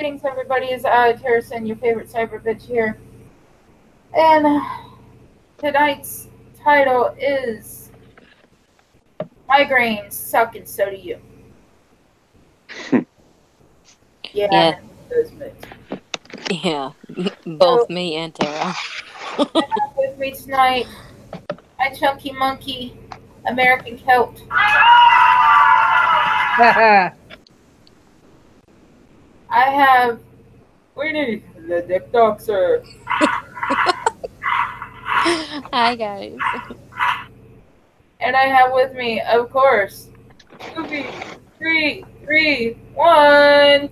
Greetings, everybody. It's Harrison, your favorite cyber bitch here. And tonight's title is Migraines Suck and So Do You. Yeah, I Yeah, know those moves. yeah. So, Both me and Tara. I have with me tonight my chunky monkey, American Celt. I have Winnie, the dick doctor. Hi, guys. And I have with me, of course, Scooby 331.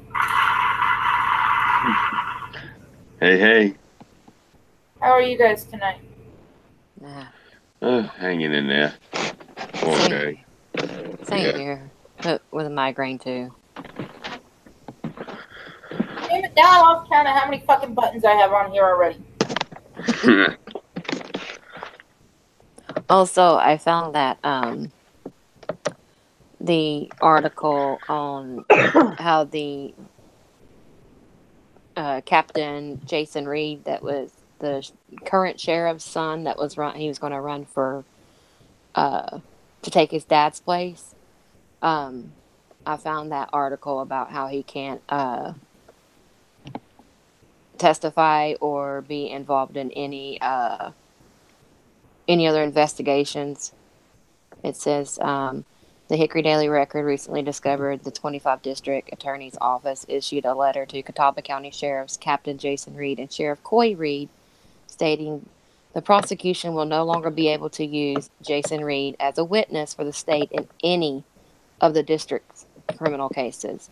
Hey, hey. How are you guys tonight? Nah, Hanging in there. same, Okay. same Yeah. here, but with a migraine too. Damn it, now I lost count of how many fucking buttons I have on here already. Also, I found that the article on how the Captain Jason Reed, that was the current sheriff's son, that was he was going to run for uh to take his dad's place. Um, I found that article about how he can't testify or be involved in any other investigations. It says the Hickory Daily Record recently discovered the 25 District Attorney's Office issued a letter to Catawba County Sheriff's Captain Jason Reed and Sheriff Coy Reed stating the prosecution will no longer be able to use Jason Reed as a witness for the state in any of the district's criminal cases.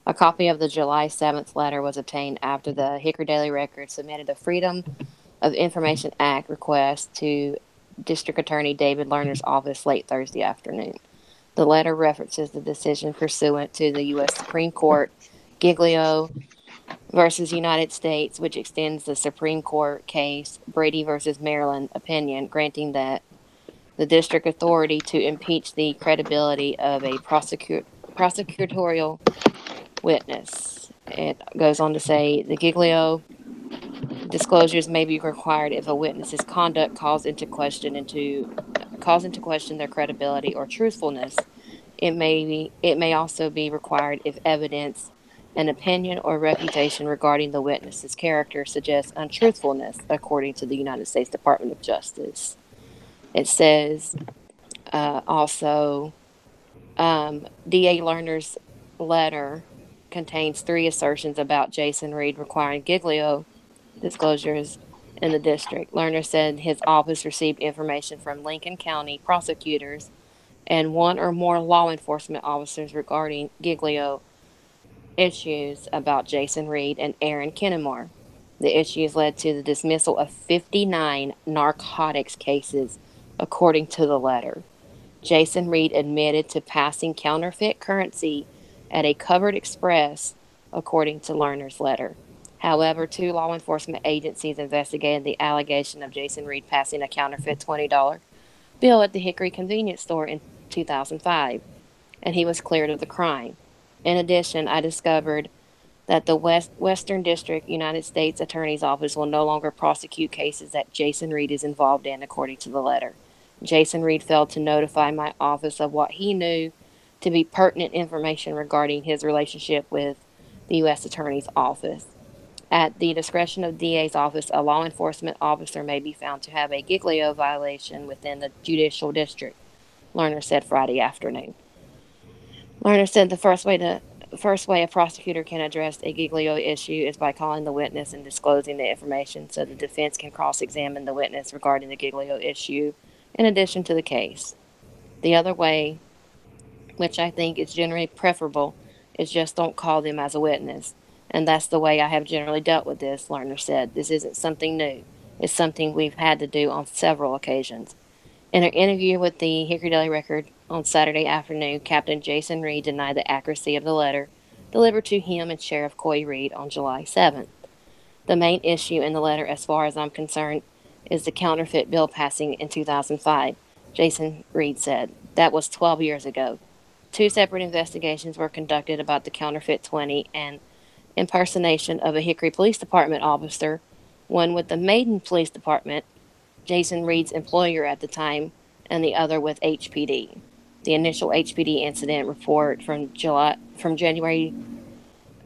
A copy of the July 7th letter was obtained after the Hickory Daily Record submitted a Freedom of Information Act request to District Attorney David Lerner's office late Thursday afternoon. The letter references the decision pursuant to the U.S. Supreme Court Giglio versus United States, which extends the Supreme Court case Brady versus Maryland opinion, granting that the district authority to impeach the credibility of a prosecutorial witness. It goes on to say the Giglio disclosures may be required if a witness's conduct calls into question their credibility or truthfulness. It may also be required if evidence, an opinion, or reputation regarding the witness's character suggests untruthfulness, according to the United States Department of Justice. It says also D.A. Lerner's letter contains 3 assertions about Jason Reed requiring Giglio disclosures in the district. Lerner said his office received information from Lincoln County prosecutors and 1 or more law enforcement officers regarding Giglio issues about Jason Reed and Aaron Kennemore. The issues led to the dismissal of 59 narcotics cases, according to the letter. Jason Reed admitted to passing counterfeit currency at a covered express, according to Lerner's letter. However, 2 law enforcement agencies investigated the allegation of Jason Reed passing a counterfeit $20 bill at the Hickory convenience store in 2005, and he was cleared of the crime. In addition, I discovered that the Western District United States Attorney's Office will no longer prosecute cases that Jason Reed is involved in, according to the letter. Jason Reed failed to notify my office of what he knew to be pertinent information regarding his relationship with the U.S. Attorney's Office. At the discretion of DA's office, a law enforcement officer may be found to have a Giglio violation within the judicial district, Lerner said Friday afternoon. Lerner said the first way a prosecutor can address a Giglio issue is by calling the witness and disclosing the information so the defense can cross-examine the witness regarding the Giglio issue in addition to the case. The other way, which I think is generally preferable, is just don't call them as a witness. And that's the way I have generally dealt with this, Lerner said. This isn't something new. It's something we've had to do on several occasions. In an interview with the Hickory Daily Record on Saturday afternoon, Captain Jason Reed denied the accuracy of the letter delivered to him and Sheriff Coy Reed on July 7th. The main issue in the letter, as far as I'm concerned, is the counterfeit bill passing in 2005, Jason Reed said. That was 12 years ago. 2 separate investigations were conducted about the counterfeit 20 and impersonation of a Hickory Police Department officer, one with the Maiden Police Department, Jason Reed's employer at the time, and the other with HPD. The initial HPD incident report from January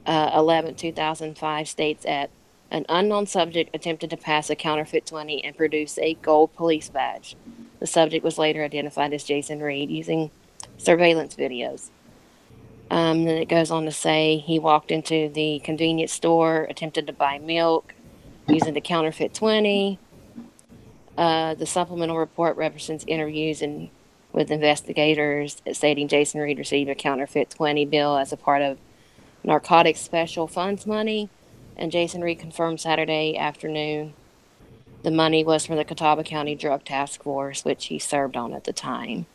11, 2005 states that an unknown subject attempted to pass a counterfeit 20 and produce a gold police badge. The subject was later identified as Jason Reed using surveillance videos. Then it goes on to say he walked into the convenience store, attempted to buy milk using the counterfeit 20. The supplemental report represents interviews with investigators stating Jason Reed received a counterfeit 20 bill as a part of narcotics special funds money, and Jason Reed confirmed Saturday afternoon the money was from the Catawba County Drug Task Force, which he served on at the time.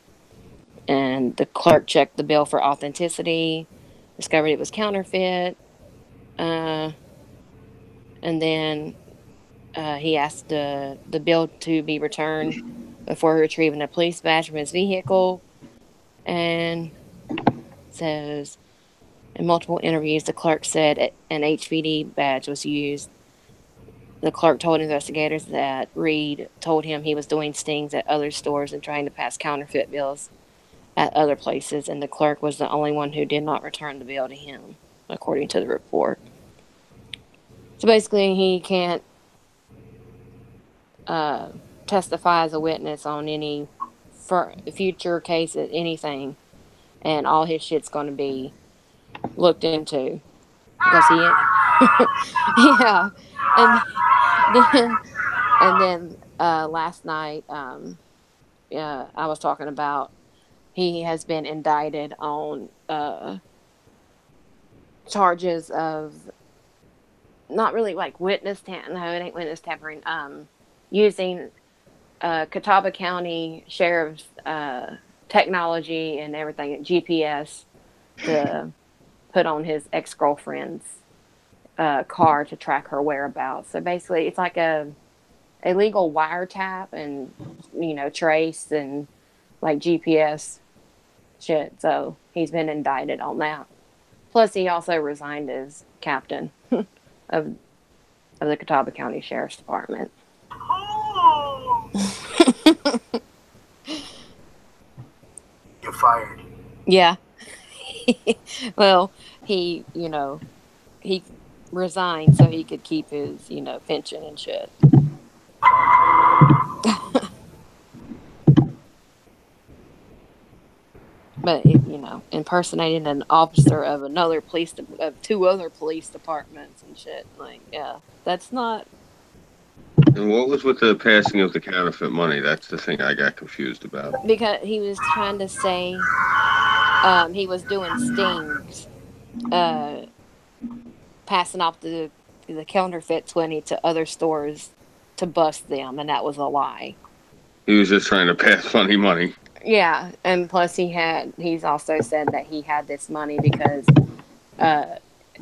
And the clerk checked the bill for authenticity, discovered it was counterfeit, and then he asked the bill to be returned before retrieving a police badge from his vehicle, and says in multiple interviews, the clerk said an HPD badge was used. The clerk told investigators that Reed told him he was doing stings at other stores and trying to pass counterfeit bills at other places, and the clerk was the only one who did not return the bill to him, according to the report. So basically, he can't testify as a witness on any future cases, anything, and all his shit's going to be looked into because he yeah. And then last night I was talking about he has been indicted on charges of not really like witness tampering. No, it ain't witness tampering. Using Catawba County Sheriff's technology and everything, GPS, to put on his ex-girlfriend's car to track her whereabouts. So basically, it's like a legal wiretap and, trace and like GPS shit. So he's been indicted on that. Plus, he also resigned as captain of the Catawba County Sheriff's Department. You're fired. Yeah. Well, he resigned so he could keep his, pension and shit. But, impersonating an officer of of two other police departments and shit, like, yeah, that's not. And what was with the passing of the counterfeit money? That's the thing I got confused about. Because he was trying to say he was doing stings, passing off the counterfeit 20 to other stores to bust them, and that was a lie. He was just trying to pass funny money. Yeah, and plus he's also said that he had this money because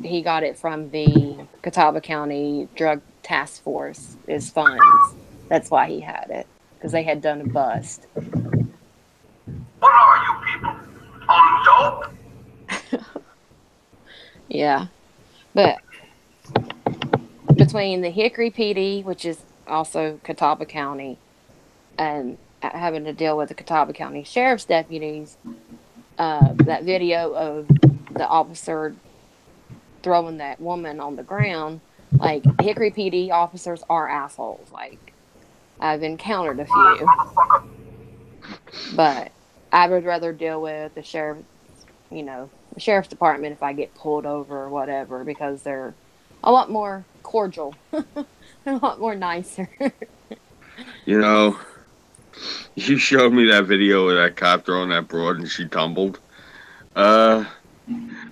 he got it from the Catawba County Drug Task Force, his funds. That's why he had it, because they had done a bust. What are you people? On dope? Yeah, but between the Hickory PD, which is also Catawba County, and having to deal with the Catawba County Sheriff's deputies, that video of the officer throwing that woman on the ground, like, Hickory PD officers are assholes. Like, I've encountered a few, but I would rather deal with the sheriff's department if I get pulled over or whatever, because they're a lot more cordial. They're a lot more nicer. You showed me that video of that cop throwing that broad and she tumbled. I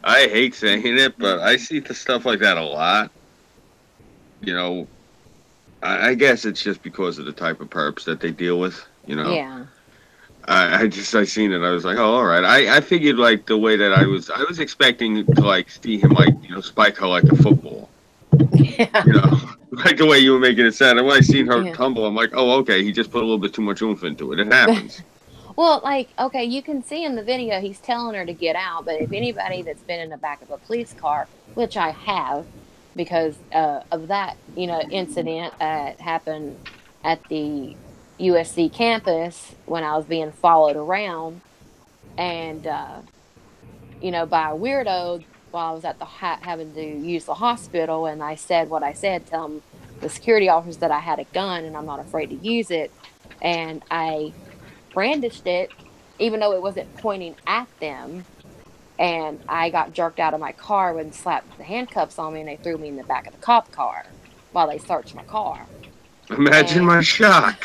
hate saying it, but I see the stuff like that a lot. I guess it's just because of the type of perps that they deal with, Yeah. I seen it. I was like, oh, all right. I figured, like, the way that I was expecting to, like, see him, like, spike her like a football. Yeah. Like the way you were making it sound. And when I seen her tumble, I'm like, oh, okay, he just put a little bit too much oomph into it. It happens. Well, like, okay, you can see in the video he's telling her to get out, but if anybody that's been in the back of a police car, which I have, because of that, incident happened at the USC campus when I was being followed around, and by a weirdo while I was at the having to use the hospital, and I said what I said, telling the security officers that I had a gun and I'm not afraid to use it, and I brandished it, even though it wasn't pointing at them. And I got jerked out of my car and slapped the handcuffs on me, and they threw me in the back of the cop car while they searched my car. Imagine my shock.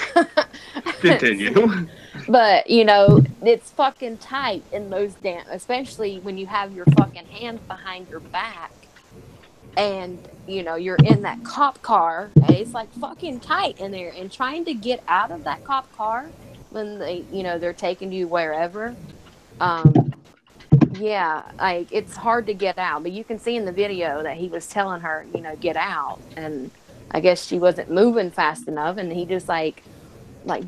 Continue. But, it's fucking tight in those especially when you have your fucking hands behind your back and, you're in that cop car. It's like fucking tight in there, and trying to get out of that cop car when they're taking you wherever. Yeah, like it's hard to get out, but you can see in the video that he was telling her, get out, and I guess she wasn't moving fast enough, and he just like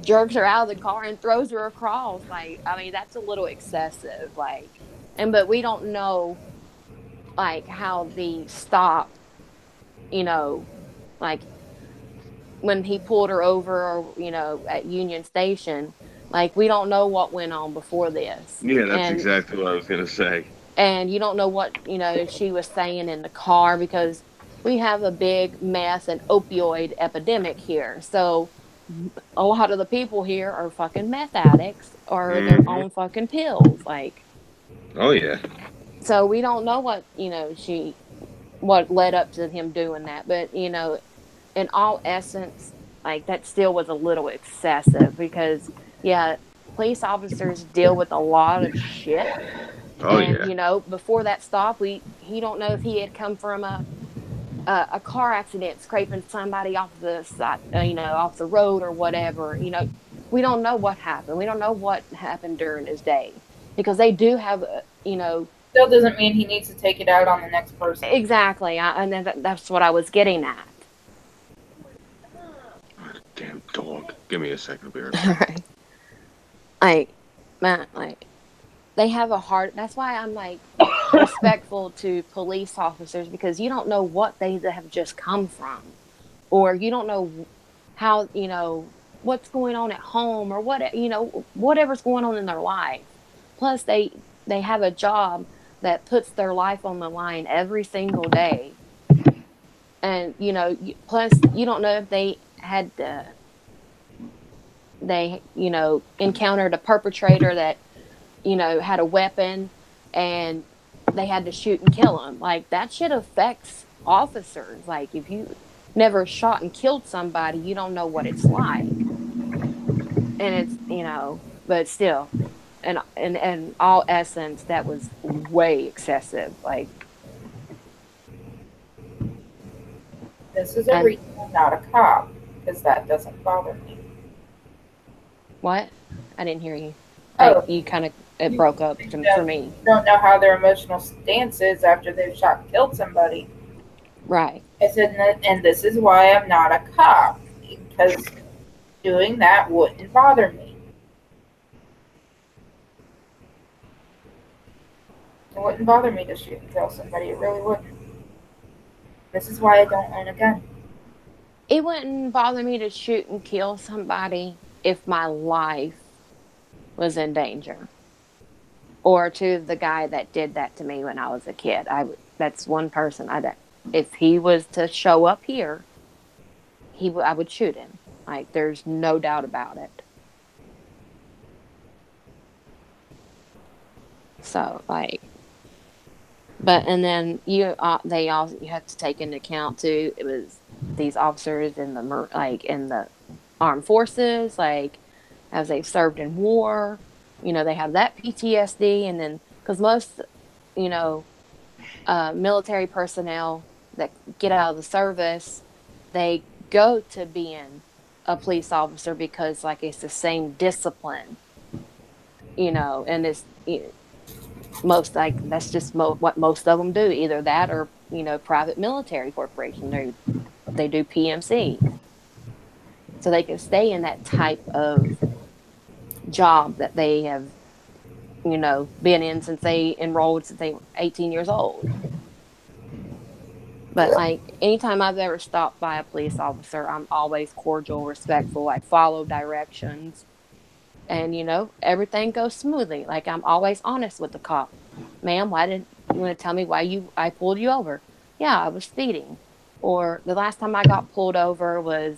jerks her out of the car and throws her across. Like, I mean, that's a little excessive. Like, but we don't know like how the stop, like when he pulled her over, or at Union Station. Like, we don't know what went on before this. Yeah, that's exactly what I was going to say. And you don't know what, she was saying in the car, because we have a big meth and opioid epidemic here. So a lot of the people here are fucking meth addicts or their own fucking pills. Like, oh, yeah. So we don't know what, what led up to him doing that. But, in all essence, like, that still was a little excessive, because yeah, police officers deal with a lot of shit. Oh, and, yeah. Before that stop, he don't know if he had come from a car accident, scraping somebody off the side, off the road or whatever. We don't know what happened. We don't know what happened during his day, because they do have, Still doesn't mean he needs to take it out on the next person. Exactly, and that's what I was getting at. Damn dog! Give me a second, beer. All right. Like, man, like, they have a heart. That's why I'm, like, respectful to police officers, because you don't know what they have just come from. Or you don't know how, what's going on at home, or what, whatever's going on in their life. Plus, they have a job that puts their life on the line every single day. And, plus, you don't know if they had encountered a perpetrator that, had a weapon and they had to shoot and kill him. Like, that shit affects officers. Like, if you never shot and killed somebody, you don't know what it's like. And it's, but still, in all essence, that was way excessive. Like, this is a reason I'm not a cop, because that doesn't bother me. What? I didn't hear you. Oh, you kind of, it broke up for me. Don't know how their emotional stance is after they've shot and killed somebody. Right. I said, and this is why I'm not a cop, because doing that wouldn't bother me. It wouldn't bother me to shoot and kill somebody. It really wouldn't. This is why I don't own a gun. It wouldn't bother me to shoot and kill somebody if my life was in danger. Or to the guy that did that to me when I was a kid. That's one person. If he was to show up here, I would shoot him. Like, there's no doubt about it. So, like, but, and then you have to take into account too, it was these officers in the armed forces, like, as they've served in war, they have that PTSD. And then, because most, military personnel that get out of the service, they go to being a police officer because, like, it's the same discipline, and it's, most, like, that's just what most of them do. Either that or, private military corporation. They do PMC. So they can stay in that type of job that they have, been in since they enrolled since they were 18 years old. But like anytime I've ever stopped by a police officer, I'm always cordial, respectful. I follow directions, and everything goes smoothly. Like I'm always honest with the cop. Ma'am, why didn't you want to tell me why I pulled you over? Yeah, I was speeding. Or the last time I got pulled over was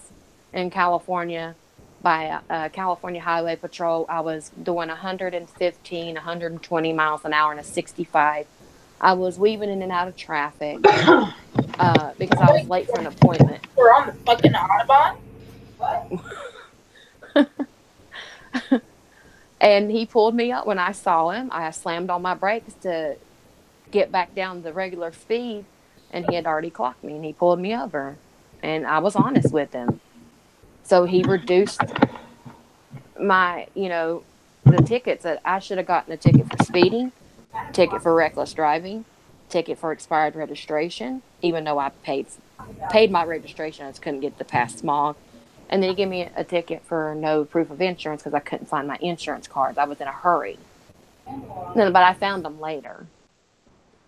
in California by California Highway Patrol. I was doing 115, 120 miles an hour in a 65. I was weaving in and out of traffic because I was late for an appointment. We're on the fucking Autobahn? What? And he pulled me up when I saw him. I slammed on my brakes to get back down the regular speed, and he had already clocked me, and he pulled me over. And I was honest with him. So he reduced my, the tickets that I should have gotten a ticket for speeding, ticket for reckless driving, ticket for expired registration, even though I paid my registration. I just couldn't get the past smog. And then he gave me a ticket for no proof of insurance because I couldn't find my insurance cards. I was in a hurry. But I found them later.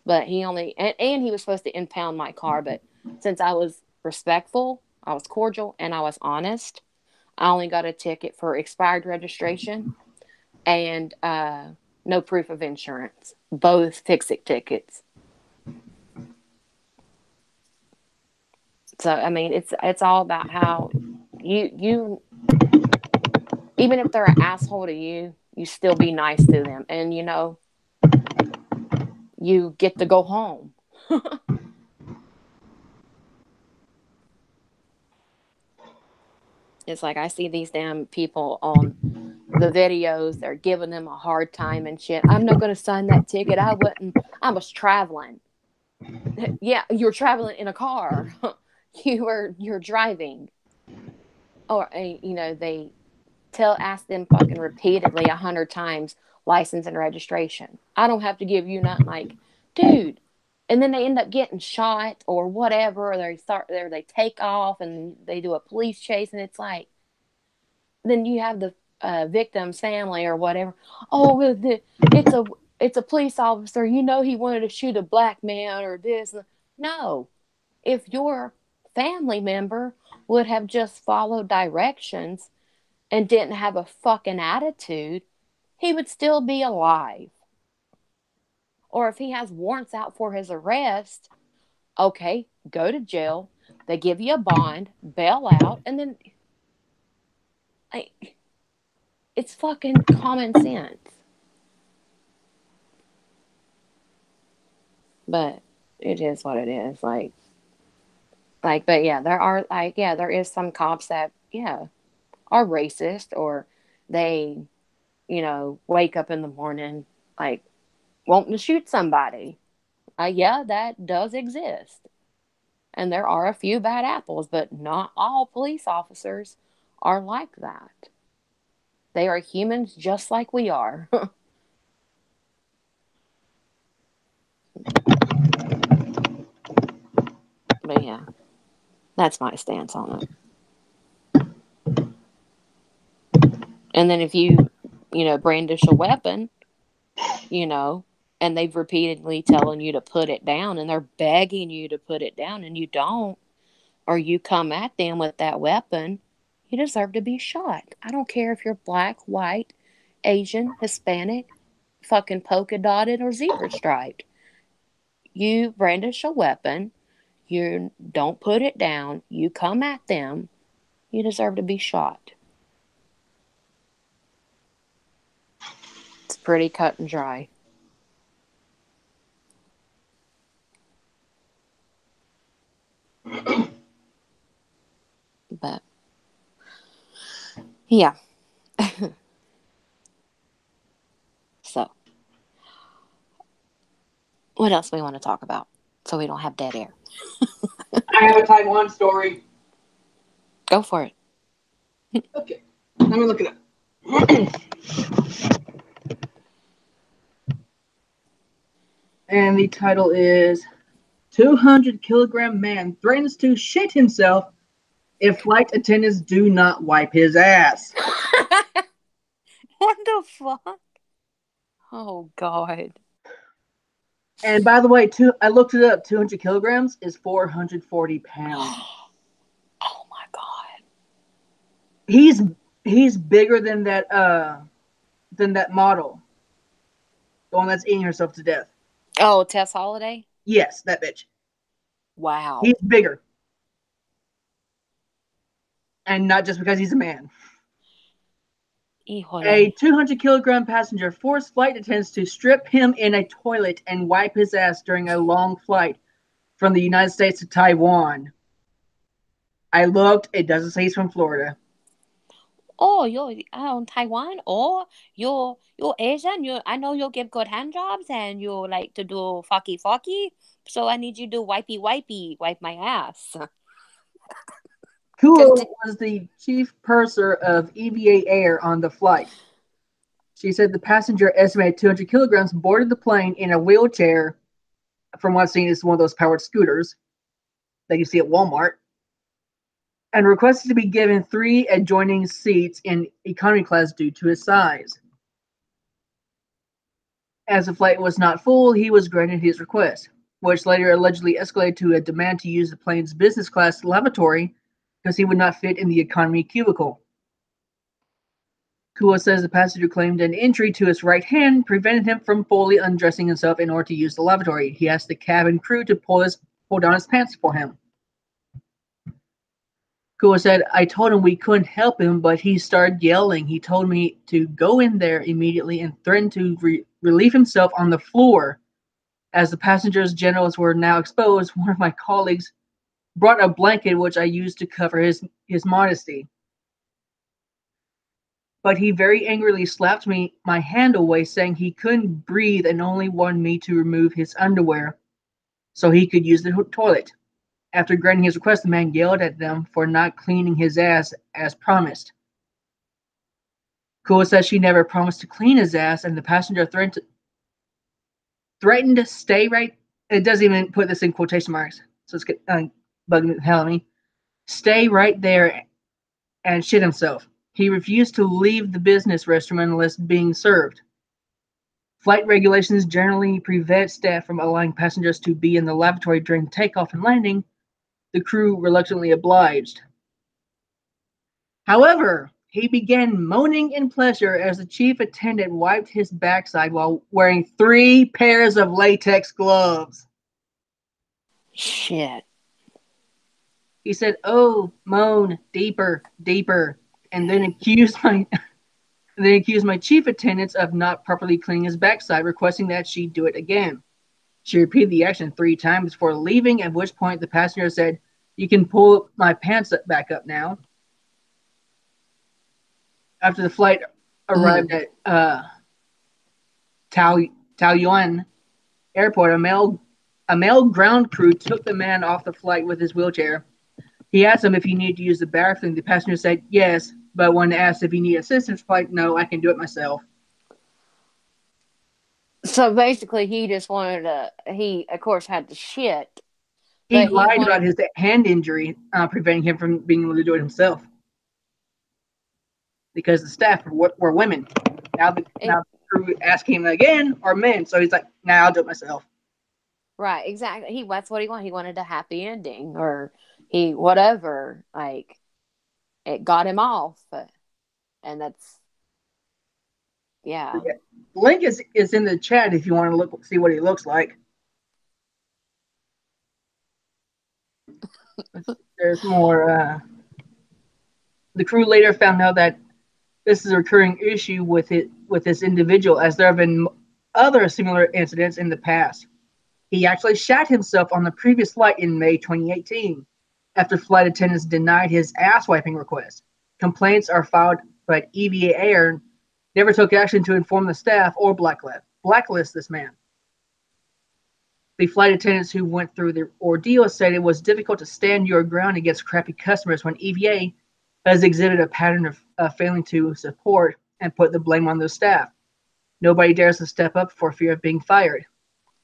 But he only, and he was supposed to impound my car. But since I was respectful, I was cordial, and I was honest, I only got a ticket for expired registration and no proof of insurance. Both fix-it tickets. So, I mean, it's all about how you even if they're an asshole to you, you still be nice to them. And, you get to go home. It's like I see these damn people on the videos. They're giving them a hard time and shit. I'm not going to sign that ticket. I was traveling. Yeah, you're traveling in a car. You're driving. Or, they ask them fucking repeatedly 100 times, license and registration. I don't have to give you nothing. Like, dude. And then they end up getting shot or whatever, or they take off and they do a police chase, and it's like, then you have the victim's family or whatever. Oh, it's a police officer. He wanted to shoot a black man or this. No, if your family member would have just followed directions and didn't have a fucking attitude, he would still be alive. Or if he has warrants out for his arrest, okay, go to jail. They give you a bond, bail out, and then it's fucking common sense. But it is what it is. But yeah, there is some cops that, are racist, or they, wake up in the morning, wanting to shoot somebody. Yeah, that does exist. And there are a few bad apples, but not all police officers are like that. They are humans just like we are. But yeah, that's my stance on it. And then if you, brandish a weapon, and they've repeatedly telling you to put it down, and they're begging you to put it down, and you don't, or you come at them with that weapon, you deserve to be shot. I don't care if you're black, white, Asian, Hispanic, fucking polka dotted, or zebra striped. You brandish a weapon, you don't put it down, you come at them, you deserve to be shot. It's pretty cut and dry. But yeah. So what else we want to talk about so we don't have dead air? I have a Taiwan story. Go for it. Okay, let me look it up. And the title is 200-kilogram man threatens to shit himself if flight attendants do not wipe his ass. What the fuck? Oh, God. And by the way, I looked it up. 200 kilograms is 440 pounds. Oh, my God. He's bigger than that model, the one that's eating herself to death. Oh, Tess Holiday? Yes, that bitch. Wow. He's bigger, and not just because he's a man. Híjole. A 200-kilogram passenger forced flight attendants to strip him in a toilet and wipe his ass during a long flight from the United States to Taiwan. I looked. It doesn't say he's from Florida. Oh, you're Taiwan? Oh, you're Asian. I know you give good hand jobs and you like to do fucky. So I need you to wipey, wipe my ass. Kuo was the chief purser of EVA Air on the flight. She said the passenger, estimated 200 kilograms, boarded the plane in a wheelchair. From what I've seen, it's one of those powered scooters that you see at Walmart, and requested to be given 3 adjoining seats in economy class due to his size. As the flight was not full, he was granted his request, which later allegedly escalated to a demand to use the plane's business class lavatory because he would not fit in the economy cubicle. Kua says the passenger claimed an injury to his right hand prevented him from fully undressing himself in order to use the lavatory. He asked the cabin crew to pull down his pants for him. Kua said, I told him we couldn't help him, but he started yelling. He told me to go in there immediately and threatened to relieve himself on the floor. As the passengers' genitals were now exposed, one of my colleagues brought a blanket which I used to cover his modesty. But he very angrily slapped my hand away, saying he couldn't breathe and only wanted me to remove his underwear so he could use the toilet. After granting his request, the man yelled at them for not cleaning his ass as promised. Kua says she never promised to clean his ass, and the passenger threatened to stay right. It doesn't even put this in quotation marks, so it's bugging the hell out of me. Stay right there and shit himself. He refused to leave the business restroom unless being served. Flight regulations generally prevent staff from allowing passengers to be in the lavatory during takeoff and landing. The crew reluctantly obliged. However, he began moaning in pleasure as the chief attendant wiped his backside while wearing 3 pairs of latex gloves. Shit. He said, "Oh, moan deeper, and then accused my chief attendants of not properly cleaning his backside, requesting that she do it again. She repeated the action 3 times before leaving, at which point the passenger said, you can pull my pants back up now." After the flight arrived at Taoyuan Airport, a male ground crew took the man off the flight with his wheelchair. He asked him if he needed to use the bathroom. The passenger said yes, but when asked if he needed assistance, like, no, I can do it myself. So basically, he just wanted to. He, of course, had the shit. He lied about his hand injury, preventing him from being able to do it himself. Because the staff were women. Now the crew asking him again are men. So he's like, nah, I'll do it myself. Right, exactly. That's what he wanted. He wanted a happy ending, or whatever. Like, it got him off, and that's yeah. The link is in the chat if you want to see what he looks like. There's more. The crew later found out that this is a recurring issue with this individual, as there have been other similar incidents in the past. He actually shot himself on the previous flight in May 2018 after flight attendants denied his ass wiping request. Complaints are filed, but EVA Air never took action to inform the staff or blacklist this man. The flight attendants who went through the ordeal said it was difficult to stand your ground against crappy customers when EVA has exhibited a pattern of failing to support and put the blame on the staff. Nobody dares to step up for fear of being fired.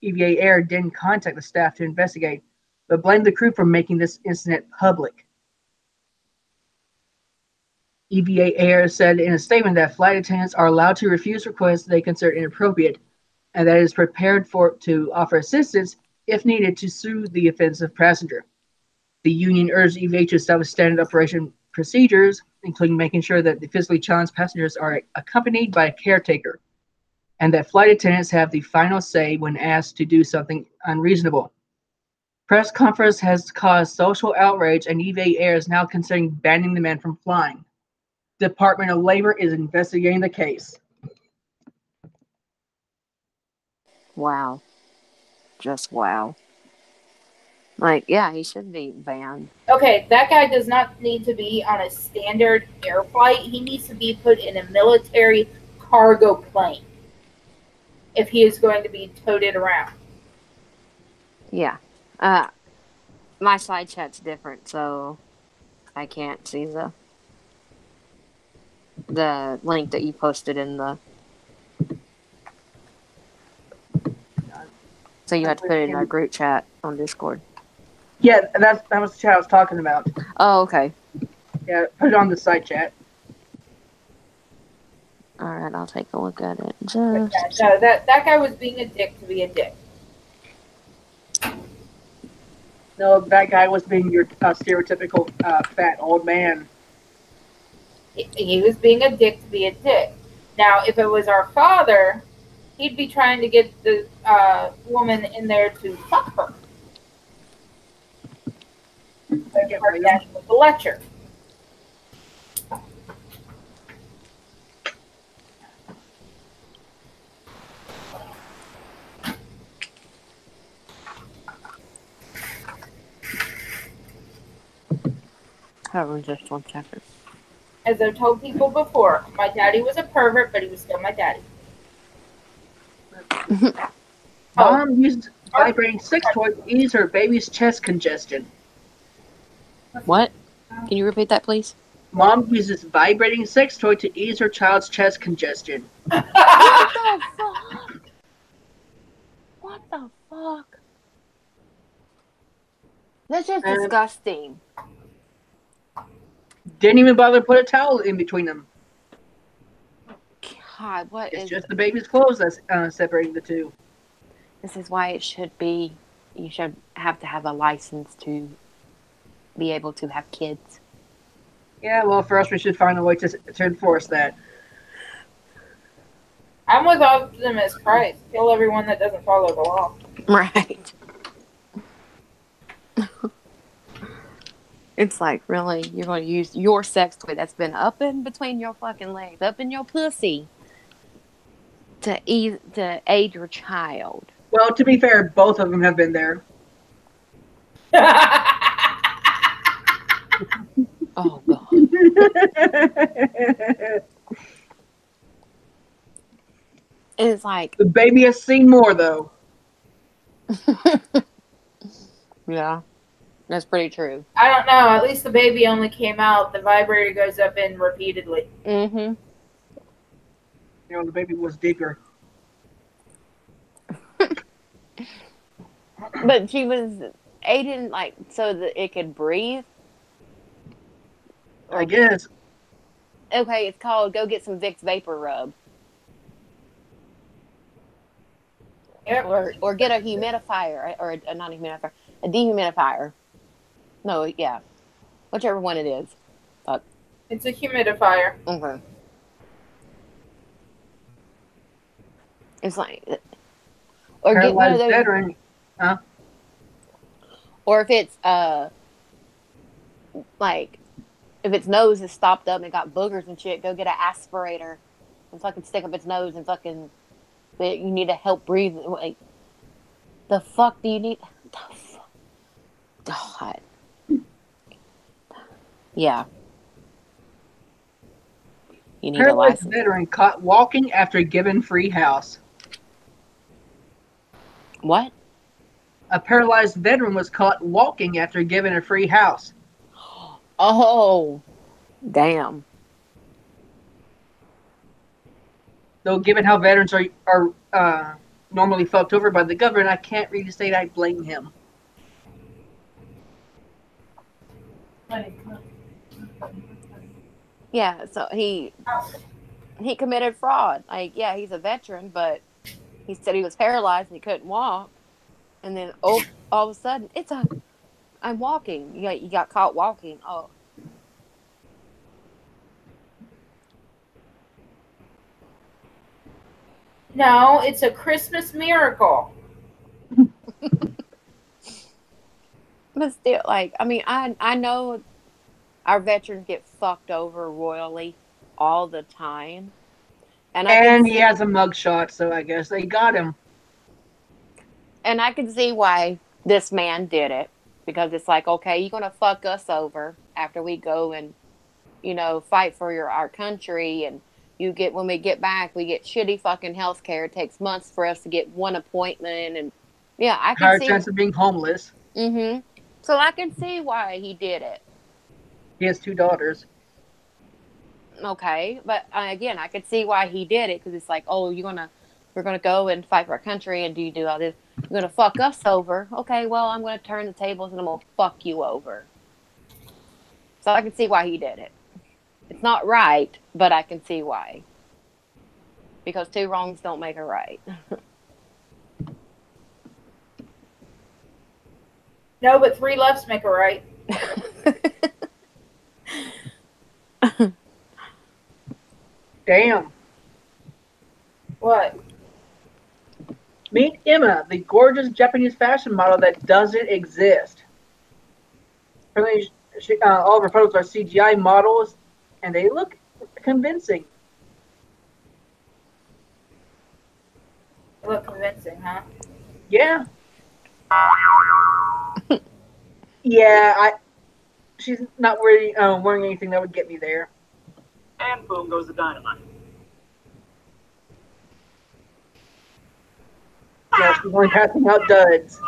EVA Air didn't contact the staff to investigate, but blamed the crew for making this incident public. EVA Air said in a statement that flight attendants are allowed to refuse requests they consider inappropriate, and that it is prepared to offer assistance if needed to soothe the offensive passenger. The union urged EVA to establish standard operation procedures, including making sure that the physically challenged passengers are accompanied by a caretaker, and that flight attendants have the final say when asked to do something unreasonable. Press conference has caused social outrage, and EVA Air is now considering banning the man from flying. Department of Labor is investigating the case. Wow. Just wow. Like, yeah, he should be banned. Okay, that guy does not need to be on a standard air flight. He needs to be put in a military cargo plane if he is going to be toted around. Yeah. My side chat's different, so I can't see the link that you posted in the. So you had to put it in our group chat on Discord. Yeah, that was the chat I was talking about. Oh, okay. Yeah, put it on the side chat. All right, I'll take a look at it. No, that guy was being a dick to be a dick. No, that guy was being your stereotypical fat old man. He was being a dick to be a dick. Now, if it was our father, he'd be trying to get the woman in there to fuck her. Give her daddy with the lecture. Hold on just 1 second. As I've told people before, my daddy was a pervert, but he was still my daddy. Mom used vibrating sex toy to ease her baby's chest congestion. What? Can you repeat that, please? Mom uses vibrating sex toy to ease her child's chest congestion. What the fuck? What the fuck? That's just disgusting. Didn't even bother to put a towel in between them. God, what It's is... just the baby's clothes that's separating the two. This is why it should be... You should have to have a license to be able to have kids. Yeah, well, first we should find a way to enforce that. I'm with Optimus Christ. Kill everyone that doesn't follow the law. Right. It's like, really? You're going to use your sex toy that's been up in between your fucking legs, up in your pussy, to aid your child? Well, to be fair, both of them have been there. Oh, God. It's like... The baby has seen more, though. Yeah. That's pretty true. I don't know. At least the baby only came out. The vibrator goes up in repeatedly. Mm-hmm. You know, the baby was deeper. But she was aiding, like, so that it could breathe? I guess. Okay, it's called Go Get Some Vicks Vapor Rub. Yep. Or get a humidifier, or not a humidifier, a dehumidifier. No, yeah. Whichever one it is. Fuck. It's a humidifier. Okay. It's like... Or get one of those... Veteran. Huh? Or if it's, like, if its nose is stopped up and it got boogers and shit, go get an aspirator and fucking stick up its nose and fucking... You need to help breathe. Like, the fuck do you need... The fuck? God. Yeah. You need a Paralyzed license. veteran caught walking after given free house. What? A paralyzed veteran was caught walking after given a free house. Oh. Damn. Though, given how veterans are normally fucked over by the government, I can't really say I blame him. Yeah, so he committed fraud. Like, yeah, he's a veteran, but he said he was paralyzed and he couldn't walk. And then all of a sudden, I'm walking. You got caught walking. Oh, No, it's a Christmas miracle. but still, like, I mean, I know our veterans get fucked over royally all the time, and And he has a mugshot, so I guess they got him. I can see why this man did it, because it's like, okay, you're gonna fuck us over after we go and fight for our country, and when we get back, we get shitty fucking health care. It takes months for us to get one appointment, and yeah, I can Higher see. chance of being homeless. Mm-hmm. So I can see why he did it. He has 2 daughters. Okay, but again, I could see why he did it, because it's like, oh, we're gonna go and fight for our country, and do all this. You're gonna fuck us over. Okay, well, I'm gonna turn the tables and I'm gonna fuck you over. So I can see why he did it. It's not right, but I can see why. Because 2 wrongs don't make a right. No, but 3 lefts make a right. Damn. What? Meet Emma, the gorgeous Japanese fashion model that doesn't exist. Apparently, all of her photos are CGI models, and they look convincing. They look convincing, huh? Yeah. Yeah, she's not wearing anything that would get me there. And boom goes the dynamite. Yeah, she's only passing out duds.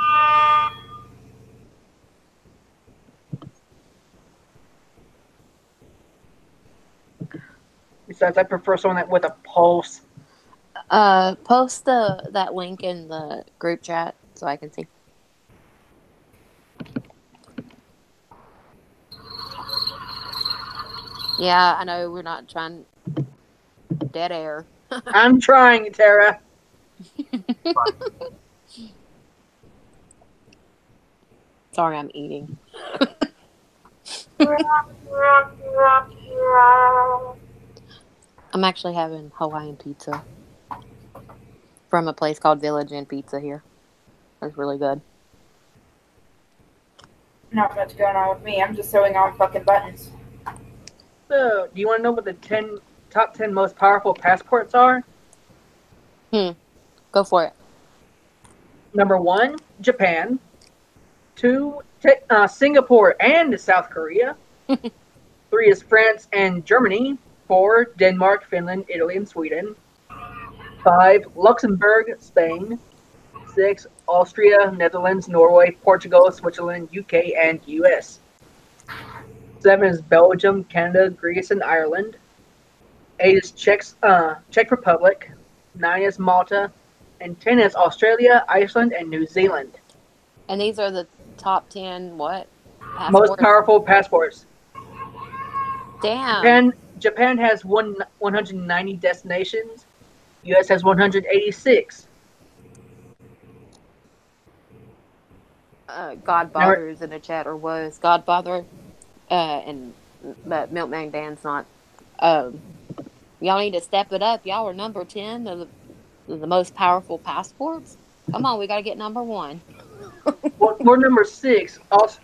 Besides, I prefer someone with a pulse. Post that link in the group chat so I can see. Yeah, I know we're not trying dead air. I'm trying, Tara. Sorry, I'm eating. I'm actually having Hawaiian pizza from a place called Village Inn Pizza here. It's really good. Not much going on with me. I'm just sewing on fucking buttons. So, do you want to know what the top 10 most powerful passports are? Go for it. Number 1, Japan. 2, Singapore and South Korea. 3 is France and Germany. 4, Denmark, Finland, Italy, and Sweden. 5, Luxembourg, Spain. 6, Austria, Netherlands, Norway, Portugal, Switzerland, UK, and US. 7 is Belgium, Canada, Greece, and Ireland. 8 is Czech Republic. 9 is Malta. And 10 is Australia, Iceland, and New Zealand. And these are the top 10 what? Passports? Most powerful passports. Damn. Japan has 190 destinations. US has 186. Godfather is in the chat, or was Godfather, but Milkman Dan's not. Y'all need to step it up. Y'all are number 10 of the most powerful passports. Come on, we got to get number 1. Well, we're number 6.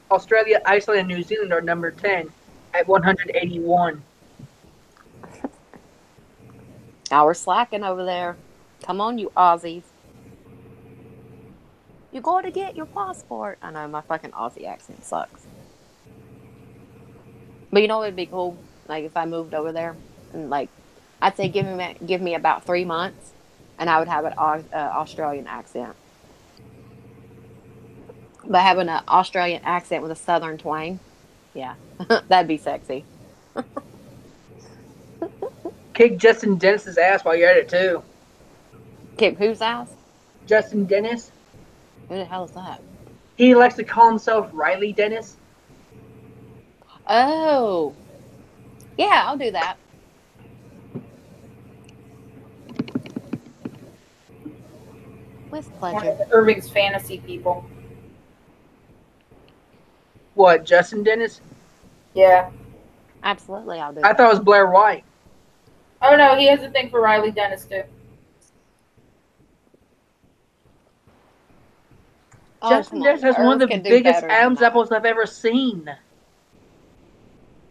Australia, Iceland, and New Zealand are number 10 at 181. Y'all were slacking over there. Come on, you Aussies. You got to get your passport. I know, my fucking Aussie accent sucks. But you know what would be cool? Like, if I moved over there, and like, I'd say give me about 3 months, and I would have an Australian accent. But having an Australian accent with a southern twang, yeah, that'd be sexy. Kick Justin Dennis's ass while you're at it, too. Kick whose ass? Justin Dennis. Who the hell is that? He likes to call himself Riley Dennis. Oh. Yeah, I'll do that. With One pleasure. of Irving's fantasy people. What, Justin Dennis? Yeah. Absolutely, I'll do I that. thought it was Blair White. Oh no, he has a thing for Riley Dennis too. Oh, Justin come Dennis on. has one Irv of the can do biggest better than Adam's that. apples I've ever seen.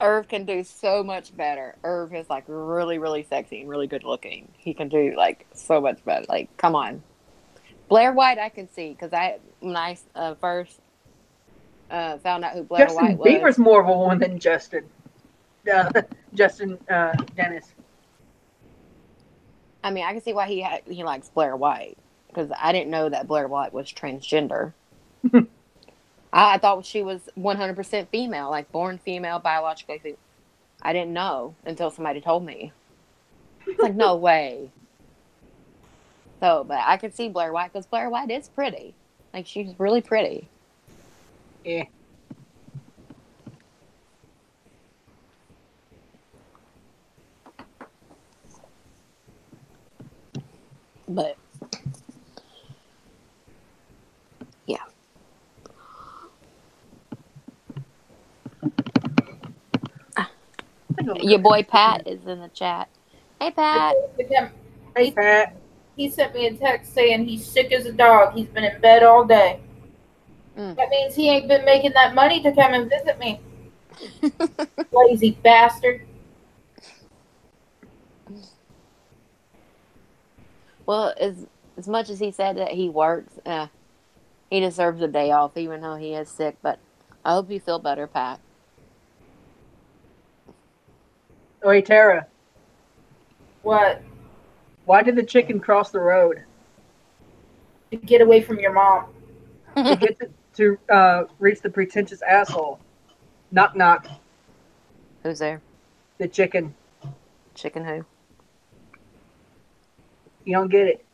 Irv can do so much better. Irv is like really, really sexy and really good looking. He can do like so much better. Like, come on. Blair White, I can see because when I first found out who Blair Justin White Bieber's was. more of a woman than Justin. Justin Dennis. I mean, I can see why he likes Blair White because I didn't know that Blair White was transgender. I thought she was 100% female, like born female, biologically. I didn't know until somebody told me. It's like, no way. So, but I could see Blair White because Blair White is pretty. Like, she's really pretty. Yeah. But, yeah. Your boy Pat is in the chat. Hey, Pat. Hey, Pat. He sent me a text saying he's sick as a dog. He's been in bed all day. That means he ain't been making that money to come and visit me. Lazy bastard. Well, as much as he said that he works, he deserves a day off, even though he is sick. But I hope you feel better, Pat. Oh, hey, Tara. What? Why did the chicken cross the road? To get away from your mom. To get to reach the pretentious asshole. Knock, knock. Who's there? The chicken. Chicken who? You don't get it.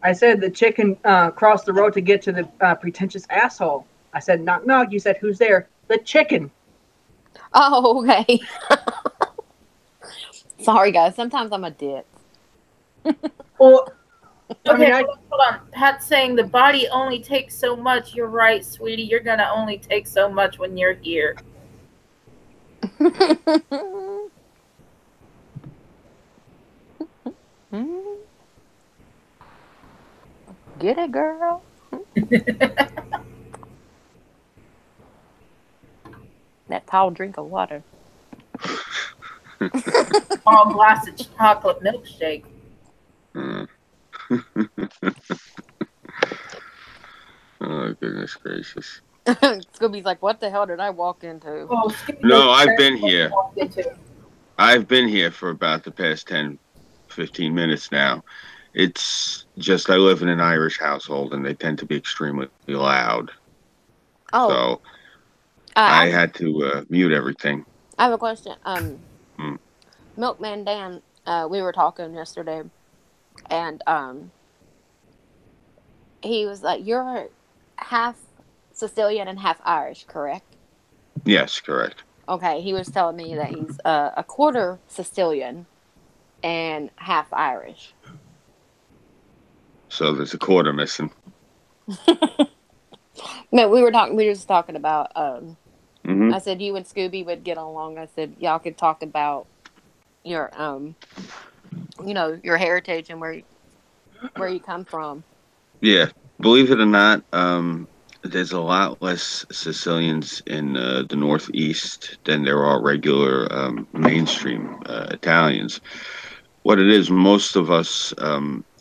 I said the chicken crossed the road to get to the pretentious asshole. I said knock, knock. You said who's there? The chicken. Oh, okay. Sorry, guys. Sometimes I'm a dick. Well, Okay, hold on. Pat's saying the body only takes so much. You're right, sweetie. You're going to only take so much when you're here. Get it, girl. That tall drink of water. Small glass of chocolate milkshake. Oh, goodness gracious. Scooby's like, what the hell did I walk into? Oh, No, I've been here. I've been here for about the past 10, 15 minutes now. It's just I live in an Irish household, and they tend to be extremely loud. Oh. So I had to mute everything. I have a question. Milkman Dan, we were talking yesterday, and he was like, you're half Sicilian and half Irish, correct? Yes, correct. Okay, he was telling me that he's a quarter Sicilian and half Irish. So there's a quarter missing. Man, we were just talking about, Mm-hmm. I said you and Scooby would get along. I said y'all could talk about your, your heritage and where you come from. Yeah, believe it or not, there's a lot less Sicilians in the Northeast than there are regular mainstream Italians. What it is, most of us,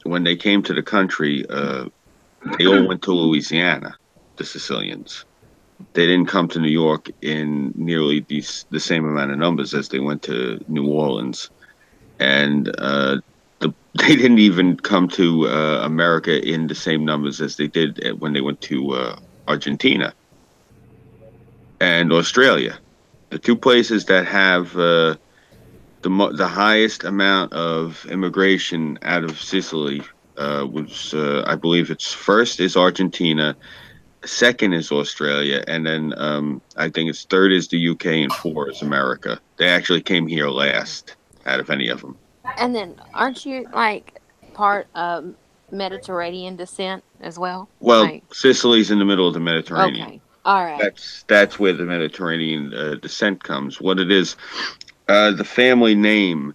when they came to the country, they all went to Louisiana, the Sicilians. They didn't come to New York in nearly the same amount of numbers as they went to New Orleans. And they didn't even come to America in the same numbers as they did when they went to Argentina and Australia. The two places that have the highest amount of immigration out of Sicily was, I believe it's first is Argentina. second is Australia, and then I think it's third is the UK, and four is America. They actually came here last out of any of them. And then, aren't you like part Mediterranean descent as well? Well, Like, Sicily's in the middle of the Mediterranean. okay, all right. That's where the Mediterranean descent comes. What it is, the family name.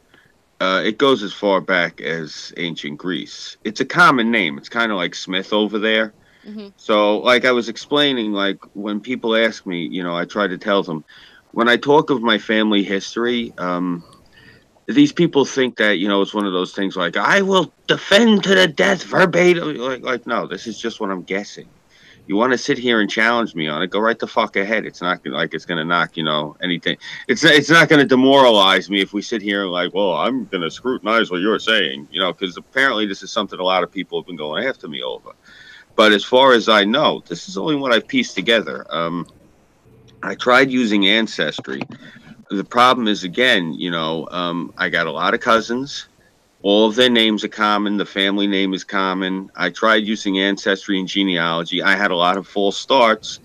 It goes as far back as ancient Greece. It's a common name. It's kind of like Smith over there. Hmm. So, like I was explaining, like when people ask me, I try to tell them when I talk of my family history. These people think that it's one of those things like I will defend to the death verbatim. Like no, this is just what I'm guessing. You want to sit here and challenge me on it? Go right the fuck ahead. It's not like it's gonna knock anything. It's not gonna demoralize me if we sit here and like, well, I'm gonna scrutinize what you're saying, because apparently this is something a lot of people have been going after me over. But as far as I know, this is only what I've pieced together. I tried using Ancestry. The problem is, again, I got a lot of cousins. All of their names are common. The family name is common. I tried using Ancestry and genealogy. I had a lot of false starts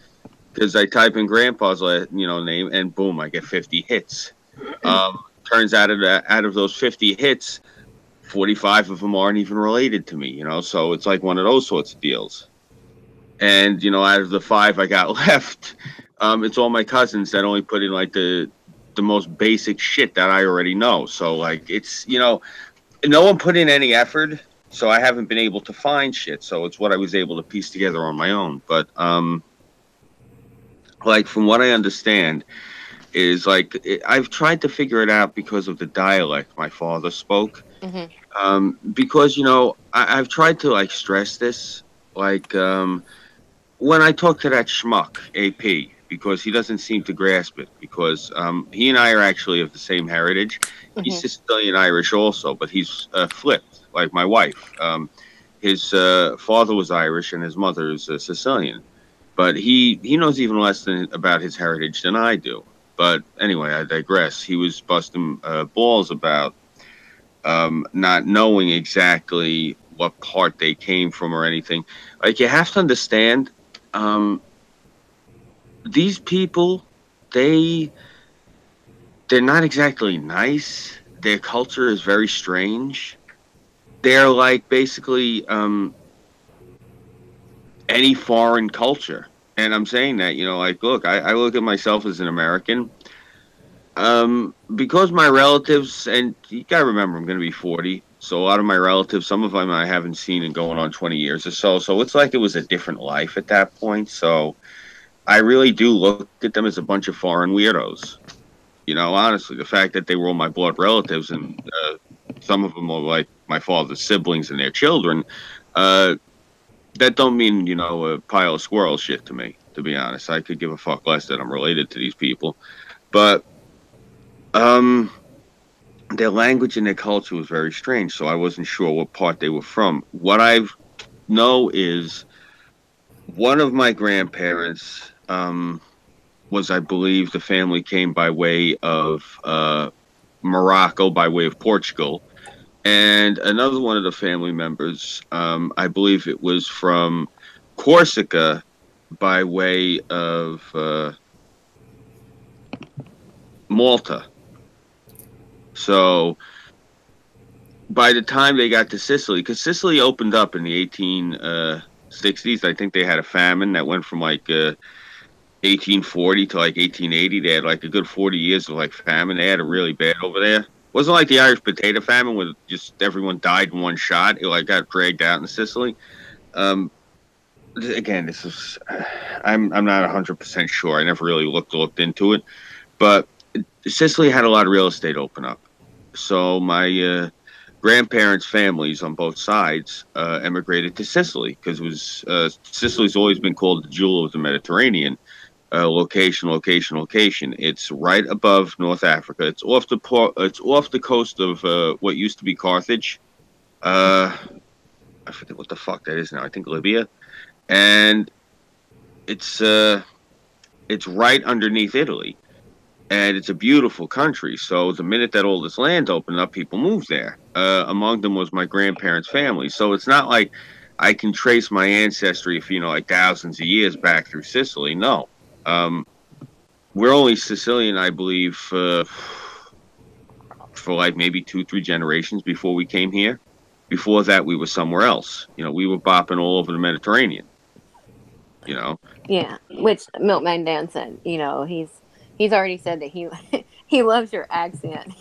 because I type in Grandpa's name, and boom, I get 50 hits. Turns out out of those 50 hits, 45 of them aren't even related to me. So it's like one of those sorts of deals. And out of the 5 I got left, it's all my cousins that only put in like the most basic shit that I already know. So like it's no one put in any effort, so I haven't been able to find shit. So it's what I was able to piece together on my own. But like from what I understand is like I've tried to figure it out because of the dialect my father spoke. Because I've tried to like stress this like when I talk to that schmuck AP, because he doesn't seem to grasp it, because he and I are actually of the same heritage. He's Sicilian Irish also, but he's flipped, like my wife. His father was Irish and his mother is Sicilian, but he knows even less about his heritage than I do. But anyway, I digress. He was busting balls about not knowing exactly what part they came from or anything. Like, you have to understand, these people, they're not exactly nice. Their culture is very strange. They're like basically any foreign culture. And I'm saying that, like, look, I look at myself as an American. Because my relatives, and you gotta remember, I'm gonna be 40, so a lot of my relatives, some of them I haven't seen in going on 20 years or so. So it's like it was a different life at that point. So I really do look at them as a bunch of foreign weirdos. Honestly, the fact that they were all my blood relatives, and some of them were like my father's siblings and their children, that don't mean, a pile of squirrel shit to me, to be honest. I could give a fuck less that I'm related to these people. But their language and their culture was very strange, so I wasn't sure what part they were from. What I know is one of my grandparents was, I believe, the family came by way of Morocco, by way of Portugal. And another one of the family members, I believe it was from Corsica, by way of Malta. So by the time they got to Sicily, because Sicily opened up in the 1860s, I think they had a famine that went from like 1840 to like 1880. They had like a good 40 years of like famine. They had it really bad over there. It wasn't like the Irish potato famine where just everyone died in one shot. It like got dragged out in Sicily. Again, this is I'm not 100% sure. I never really looked into it, but Sicily had a lot of real estate open up. So my grandparents' families on both sides emigrated to Sicily, because it was Sicily's always been called the jewel of the Mediterranean. Location. It's right above North Africa. It's off the coast of what used to be Carthage. I forget what the fuck that is now. I think Libya, and it's right underneath Italy. And it's a beautiful country. So the minute that all this land opened up, people moved there. Among them was my grandparents' family. So it's not like I can trace my ancestry, if like thousands of years back through Sicily. No, we're only Sicilian, I believe, for like maybe 2, 3 generations before we came here. Before that, we were somewhere else. We were bopping all over the Mediterranean. Yeah, which Milkman Dan said. He's already said that he he loves your accent.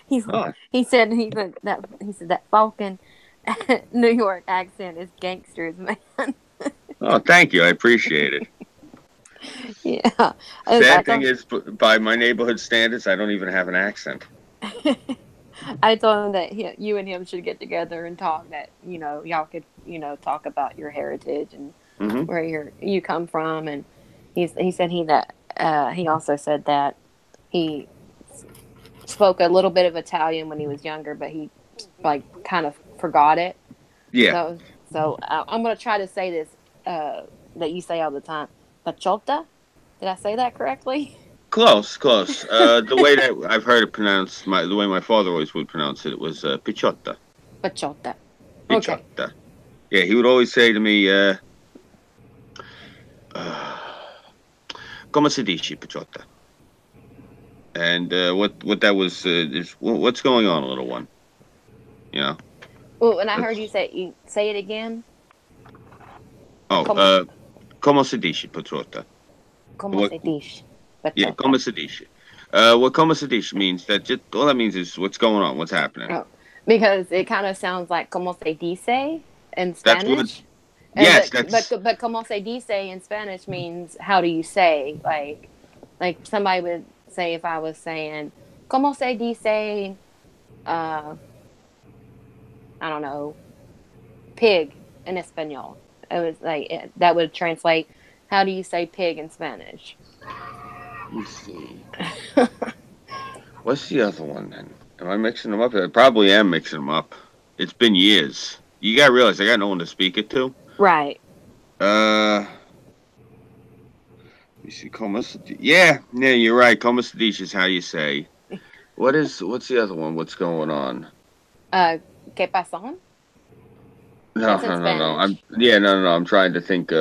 He's Oh, he said that Falcon New York accent is gangsters, man. oh, thank you. I appreciate it. Yeah. Sad thing is, by my neighborhood standards, I don't even have an accent. I told him that you and him should get together and talk. That y'all could talk about your heritage and where you come from. And he said he also said that he spoke a little bit of Italian when he was younger, but he kind of forgot it. Yeah. So I'm gonna try to say this that you say all the time, pachota. Did I say that correctly? Close. The way that I've heard it pronounced, the way my father always would pronounce it was picciotta. Pachota. Picciotta. Okay. Yeah, he would always say to me, "Come si dice, picciotta?" And what that was is what's going on, little one. Well, and I heard you say it again. Oh, come si dice, picciotta? Como se dice? Yeah, come si dice. What come si dice means that just all that means is what's going on, what's happening. Oh, because it kind of sounds like como se dice in Spanish. Yes, but como se dice in Spanish means how do you say? Like somebody would say if I was saying como se dice, I don't know, pig in Espanol. It was like that would translate. How do you say pig in Spanish? Let me see. What's the other one then? Am I mixing them up? I probably am mixing them up. It's been years. You gotta realize I got no one to speak it to. Right. Let me see. Yeah, you're right. Como se dice is how you say. What's the other one? What's going on? ¿Qué pasó? No. I'm trying to think.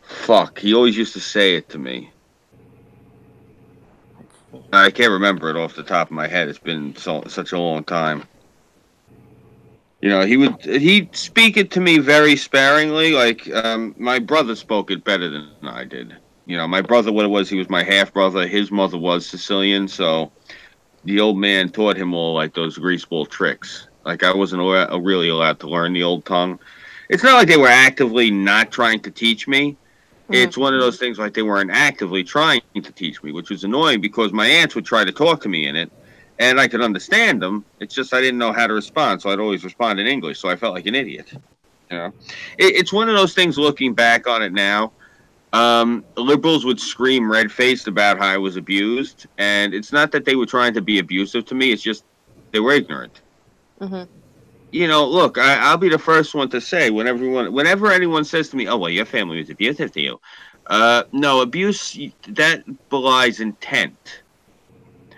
Fuck. He always used to say it to me. I can't remember it off the top of my head. It's been such a long time. He'd speak it to me very sparingly. Like, my brother spoke it better than I did. My brother, what it was, he was my half brother. His mother was Sicilian, so the old man taught him all like those greaseball tricks. Like, I wasn't really allowed to learn the old tongue. It's not like they were actively not trying to teach me. It's one of those things like they weren't actively trying to teach me, which was annoying because my aunts would try to talk to me in it, and I could understand them. It's just I didn't know how to respond, so I'd always respond in English, so I felt like an idiot. It's one of those things looking back on it now. Liberals would scream red-faced about how I was abused, and it's not that they were trying to be abusive to me, it's just they were ignorant. Look, I'll be the first one to say whenever anyone says to me, "Oh, well, your family was abusive to you," no, abuse that belies intent.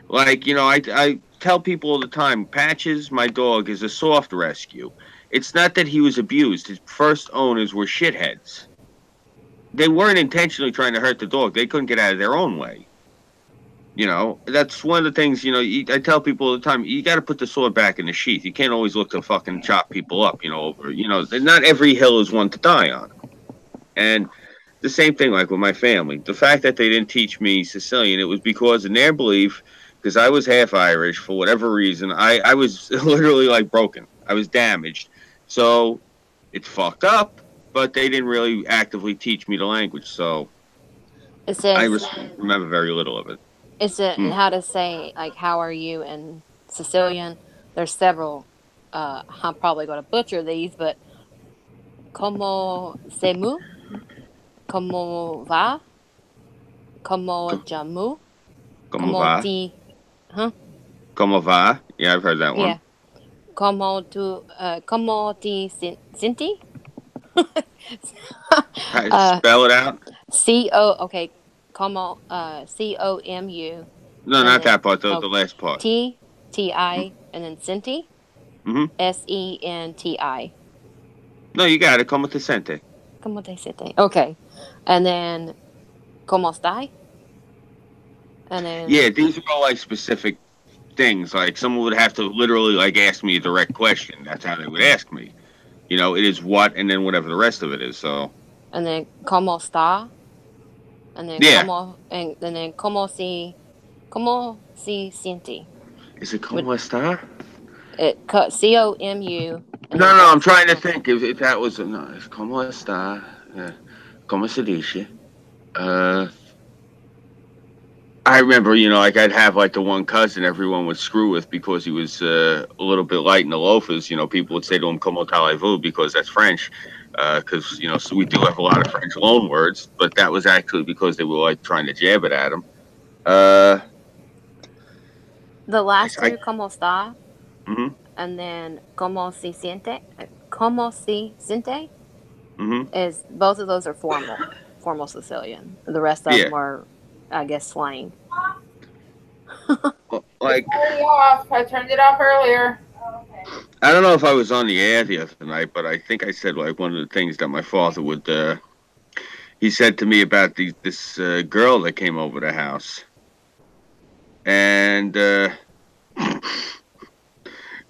Like, I tell people all the time, Patches, my dog, is a soft rescue. It's not that he was abused. His first owners were shitheads. They weren't intentionally trying to hurt the dog. They couldn't get out of their own way. That's one of the things, I tell people all the time, you got to put the sword back in the sheath. You can't always look to fucking chop people up, not every hill is one to die on. And the same thing, like with my family. The fact that they didn't teach me Sicilian, it was because in their belief, because I was half Irish, for whatever reason, I was literally like broken. I was damaged. So it's fucked up, but they didn't really actively teach me the language. So I remember very little of it. Is it how to say, like, how are you in Sicilian? There's several. I'm probably going to butcher these, but como se mu? Como va? Como jamu? Como va? Ti? Huh? Como va? Yeah, I've heard that one. Yeah. Como ti sinti? Spell it out. Okay. Como COMU. No, not that part. The last part. TI and then Sinti. Mm-hmm. Senti. No, you got it. Como te sientes? Como te sientes? Okay. And then, ¿cómo estás? And then, Yeah, these are all like specific things. Like someone would have to literally like ask me a direct question. That's how they would ask me. You know, it is what, and then whatever the rest of it is. So and then, ¿cómo está? And then, yeah, ¿cómo se siente? is it como está? COMU. And No, then no, I'm S. trying to think if that was no. It's como está? Como se dice? I remember, you know, like I'd have like the one cousin everyone would screw with because he was a little bit light in the loafers. You know, people would say to him "Comment allez-vous" because that's French. Because you know, so we do have a lot of French loan words, but that was actually because they were like trying to jab it at him. The last two, ¿cómo está? Mm-hmm. And then, ¿cómo se siente? ¿Cómo se siente? Mm-hmm. Is both of those are formal Sicilian. The rest of them are, I guess, slang. Like, I turned it off earlier. I don't know if I was on the air the other night, but I think I said like one of the things that my father would. He said to me about this girl that came over the house, and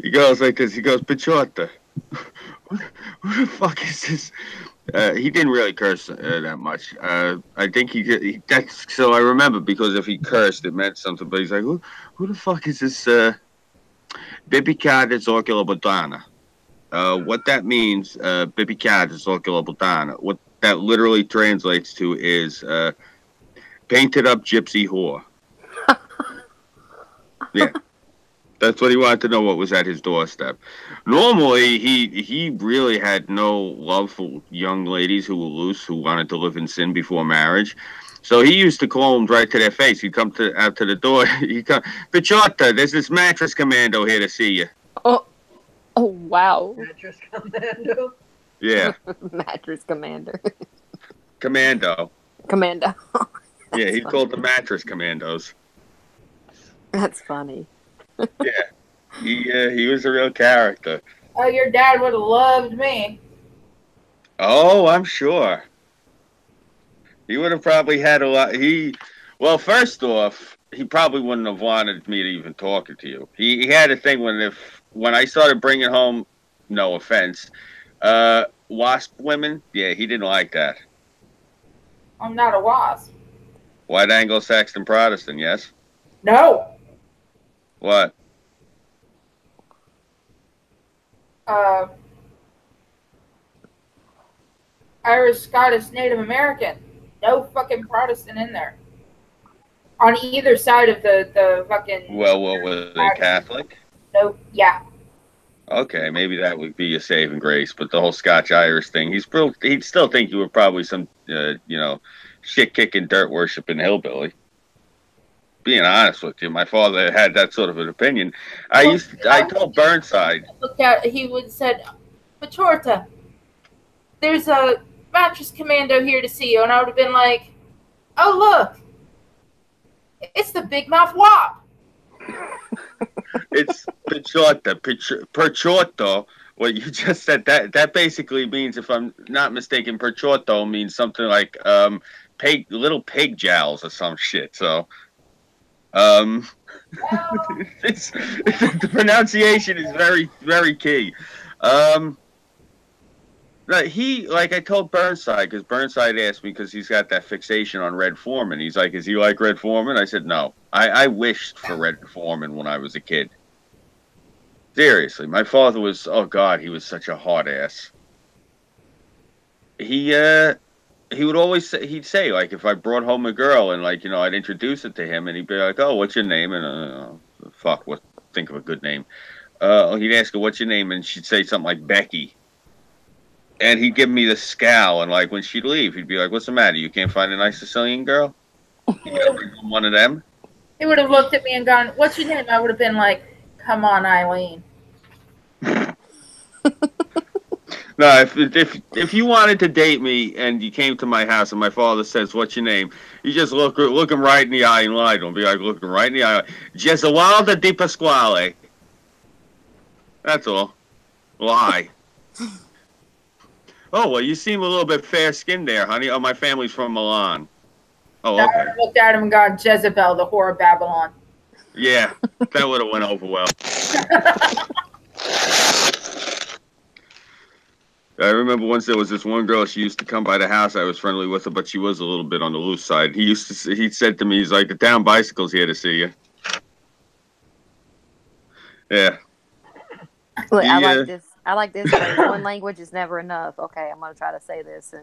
he goes like this. He goes, "Pichota, who the fuck is this?" He didn't really curse that much. I think that's so I remember because if he cursed, it meant something. But he's like, "Who the fuck is this?" Bibicada Zorculobotana. What that means, Bibicada Zorculobotana, what that literally translates to is painted up gypsy whore. Yeah. That's what he wanted to know, what was at his doorstep. Normally, he really had no love for young ladies who were loose, who wanted to live in sin before marriage. So he used to call them right to their face. He'd come out to the door. He'd come, Pichota, there's this mattress commando here to see you. Oh wow. Mattress commando. Yeah. Mattress commander. Commando. Commando. Yeah, he called the mattress commandos. That's funny. Yeah, he was a real character. Oh, your dad would have loved me. Oh, I'm sure. He would have probably had a lot. Well, first off, he probably wouldn't have wanted me to even talk to you. He had a thing when I started bringing home, no offense, wasp women. Yeah, he didn't like that. I'm not a wasp. White Anglo-Saxon Protestant, yes. No. What? Irish, Scottish, Native American. No fucking Protestant in there. On either side of the fucking... Well, what was they, Catholic? No, yeah. Okay, maybe that would be a saving grace, but the whole Scotch-Irish thing, he'd still think you were probably some, shit-kicking, dirt-worshipping hillbilly. Being honest with you, my father had that sort of an opinion. I told Burnside. He would said, Pachorta, there's a mattress commando here to see you. And I would have been like, oh, look, it's the Big Mouth Wop. It's Pachorta. Perchorto. What you just said, that basically means, if I'm not mistaken, Perchorto means something like little pig jowls or some shit. So... the pronunciation is very, very key. Like I told Burnside, because Burnside asked me, because he's got that fixation on Red Foreman. He's like, "Is he like Red Foreman?" I said, "No. I wished for Red Foreman when I was a kid. Seriously, my father was, oh God, he was such a hard ass. He would always say, like, if I brought home a girl and, like, I'd introduce it to him, and he'd be like, "Oh, what's your name?" And think of a good name. He'd ask her, "What's your name?" And she'd say something like Becky. And he'd give me the scowl, and, like, when she'd leave, he'd be like, "What's the matter? You can't find a nice Sicilian girl? You gotta bring home one of them?" He would have looked at me and gone, "What's your name?" I would have been like, "Come on, Eileen." No, if you wanted to date me and you came to my house and my father says, "What's your name?" You just look him right in the eye and lie to him. Be like, looking right in the eye. Gesualdo di Pasquale. That's all. Lie. Oh, well, you seem a little bit fair-skinned there, honey. Oh, my family's from Milan. Oh, okay. I looked at him and got Jezebel, the whore of Babylon. Yeah, that would have went over well. I remember once there was this one girl. She used to come by the house. I was friendly with her, but she was a little bit on the loose side. He said to me, he's like, the town bicycle's here to see you. Yeah. Look, I like this. I like this phrase. One language is never enough. Okay, I'm gonna try to say this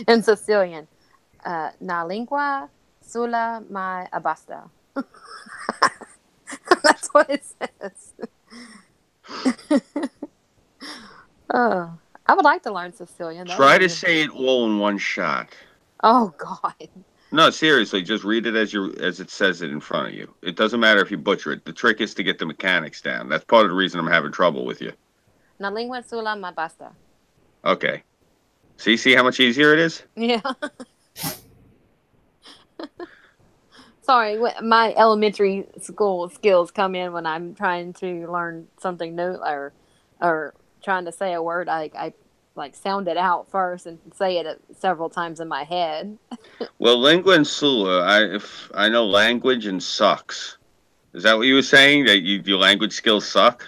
in Sicilian. Na lingua sola mai abasta. That's what it says. Oh, I would like to learn Sicilian. Try to say it all in one shot. Oh God. No, seriously, just read it as it says it in front of you. It doesn't matter if you butcher it. The trick is to get the mechanics down. That's part of the reason I'm having trouble with you. Na lingua sola mai basta. Okay. See how much easier it is? Yeah. Sorry, my elementary school skills come in when I'm trying to learn something new or trying to say a word. I like sound it out first and say it several times in my head. Well, lingua and sula, I know language and sucks. Is that what you were saying? That your language skills suck?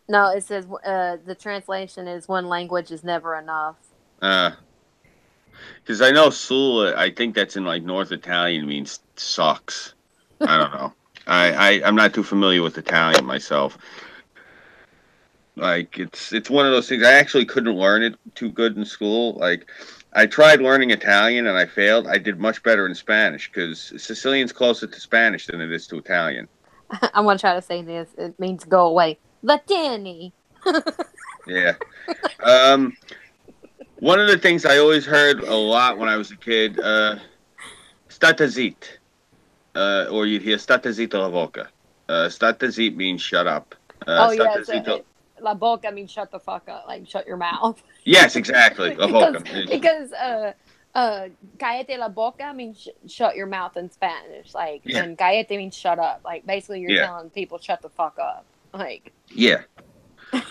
No, it says the translation is one language is never enough. Because I know sula, I think that's in like North Italian means sucks. I don't know. I'm not too familiar with Italian myself. Like it's one of those things. I actually couldn't learn it too good in school. Like I tried learning Italian and I failed. I did much better in Spanish because Sicilian's closer to Spanish than it is to Italian. I'm gonna try to say this. It means go away. Latini. Yeah. One of the things I always heard a lot when I was a kid, stata zit. Or you'd hear stata zita la boca. Stata zit means shut up. Yes. La boca means shut the fuck up, like shut your mouth. Yes, exactly. La boca. because cállate la boca means shut your mouth in Spanish. Like, yeah. And cállate means shut up. Like, basically, you're telling people shut the fuck up. Like, yeah.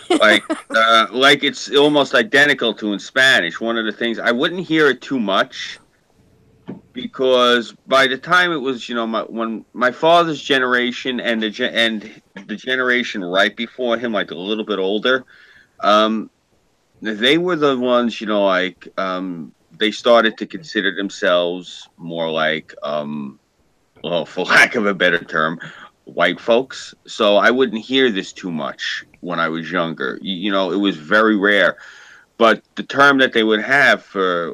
Like it's almost identical to in Spanish. One of the things I wouldn't hear it too much because by the time it was, when my father's generation and the generation right before him, like a little bit older, they were the ones, they started to consider themselves more like, well, for lack of a better term, white folks. So I wouldn't hear this too much when I was younger. It was very rare. But the term that they would have for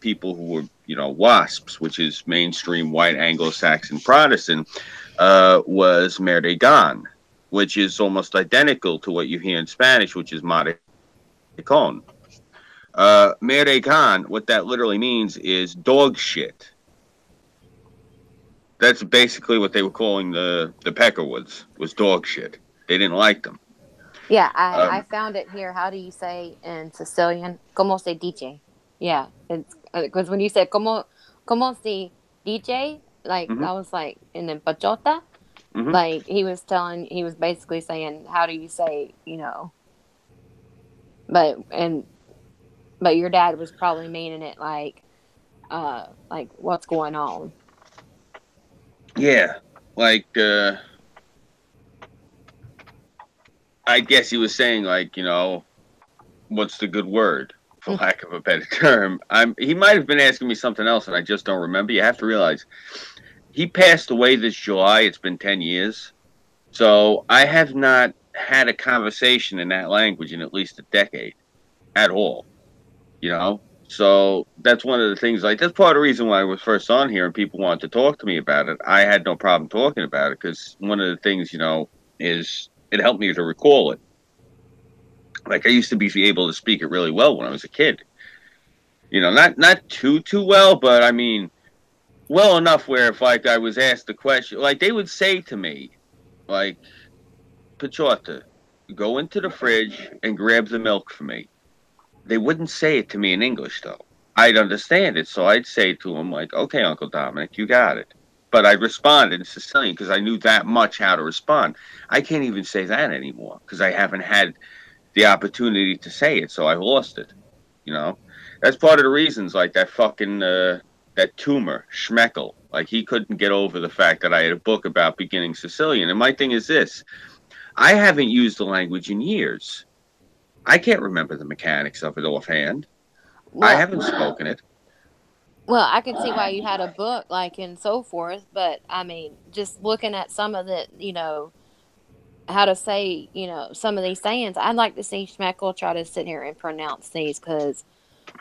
people who were, WASPs, which is mainstream white Anglo-Saxon Protestant, was mer de gan, which is almost identical to what you hear in Spanish, which is mar de con. Mer de gan, what that literally means is dog shit. That's basically what they were calling the Peckerwoods, was dog shit. They didn't like them. Yeah, I found it here. How do you say in Sicilian? Como se dice? Yeah, it's because when you said como se dice, like I was like in the bachota, like he was basically saying, how do you say, but your dad was probably meaning it like what's going on. Yeah, like I guess he was saying, like, what's the good word, for lack of a better term. He might have been asking me something else, and I just don't remember. You have to realize, he passed away this July. It's been 10 years. So I have not had a conversation in that language in at least a decade at all, So that's one of the things, like, that's part of the reason why I was first on here and people wanted to talk to me about it. I had no problem talking about it because one of the things, is it helped me to recall it. Like I used to be able to speak it really well when I was a kid. Not too well, but I mean, well enough where if like I was asked a question, like they would say to me, like, Pachota, go into the fridge and grab the milk for me. They wouldn't say it to me in English though. I'd understand it, so I'd say to them like, okay, Uncle Dominic, you got it. but I'd respond in Sicilian because I knew that much how to respond. I can't even say that anymore because I haven't had the opportunity to say it, so I lost it. You know, that's part of the reasons. Like that fucking that tumor Schmeckel, like he couldn't get over the fact that I had a book about beginning Sicilian. And my thing is this: I haven't used the language in years. I can't remember the mechanics of it offhand. I Well, haven't spoken it. well, I can see why you had a book, like, and so forth, but I mean, just looking at some of the, how to say, some of these sayings, I'd like to see Schmeckel try to sit here and pronounce these because,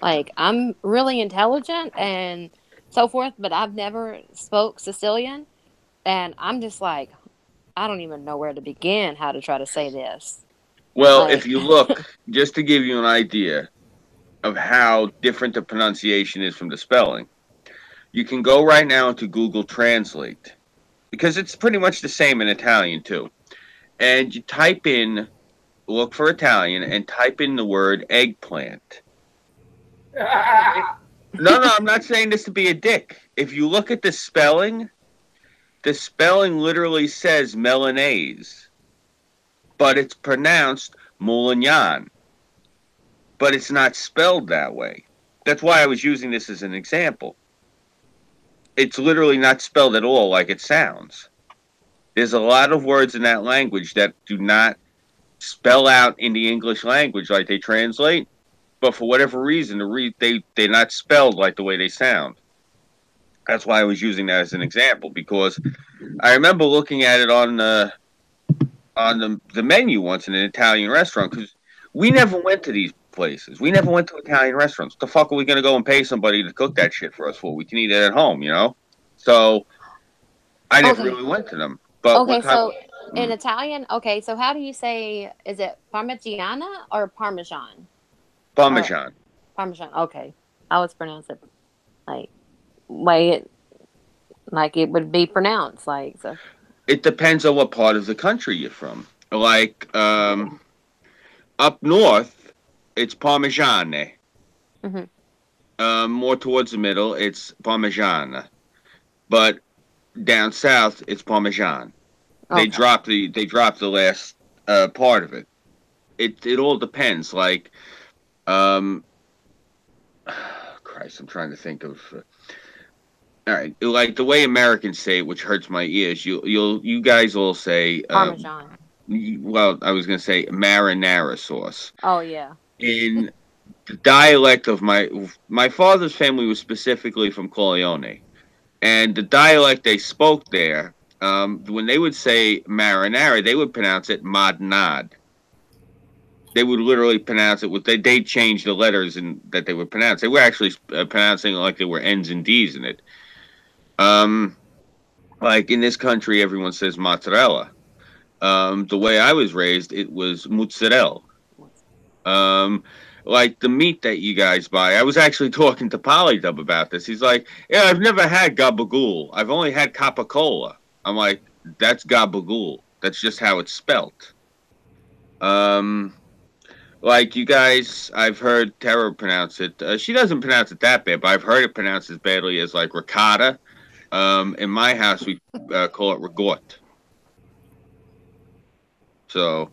like, I'm really intelligent and so forth, but I've never spoke Sicilian, and I'm just like, I don't even know where to begin how to try to say this. Well, if Like, you look, just to give you an idea of how different the pronunciation is from the spelling, you can go right now into Google Translate because it's pretty much the same in Italian too. And you type in, look for Italian and type in the word eggplant. No, I'm not saying this to be a dick. If you look at the spelling literally says Milanese, but it's pronounced Moulignan, but it's not spelled that way. That's why I was using this as an example. It's literally not spelled at all like it sounds. There's a lot of words in that language that do not spell out in the English language like they translate, but for whatever reason, they're not spelled like the way they sound. That's why I was using that as an example, because I remember looking at it on the menu once in an Italian restaurant, because we never went to these places. We never went to Italian restaurants. What the fuck are we going to go and pay somebody to cook that shit for us for? We can eat it at home, you know? So I never okay. really went to them. But Okay, what type so in Italian, okay, so how do you say, is it Parmigiana or Parmesan? Parmesan. Parmesan, okay. I always pronounce it like way it like it would be pronounced, like so. It depends on what part of the country you're from. Like up north, it's Parmigiane. More towards the middle, it's Parmigiana. But down south, it's Parmesan. They drop the last part of it. It all depends. Like, Christ, I'm trying to think of. All right, like the way Americans say it, which hurts my ears. You guys all say Parmesan. well, I was gonna say marinara sauce. Oh yeah. In the dialect of my father's family was specifically from Corleone, and the dialect they spoke there, when they would say marinara, they would pronounce it madnad. They would literally pronounce it with they change the letters and that they would pronounce. They were actually pronouncing it like there were N's and D's in it. Like in this country, everyone says mozzarella. The way I was raised, it was mozzarella. Like the meat that you guys buy. I was actually talking to Polydub about this. He's like, "Yeah, I've never had gabagool. I've only had capicola." I'm like, "That's gabagool. That's just how it's spelt." Like you guys, I've heard Tara pronounce it. She doesn't pronounce it that bad, but I've heard it pronounced as badly as like ricotta. In my house, we call it rigot. So,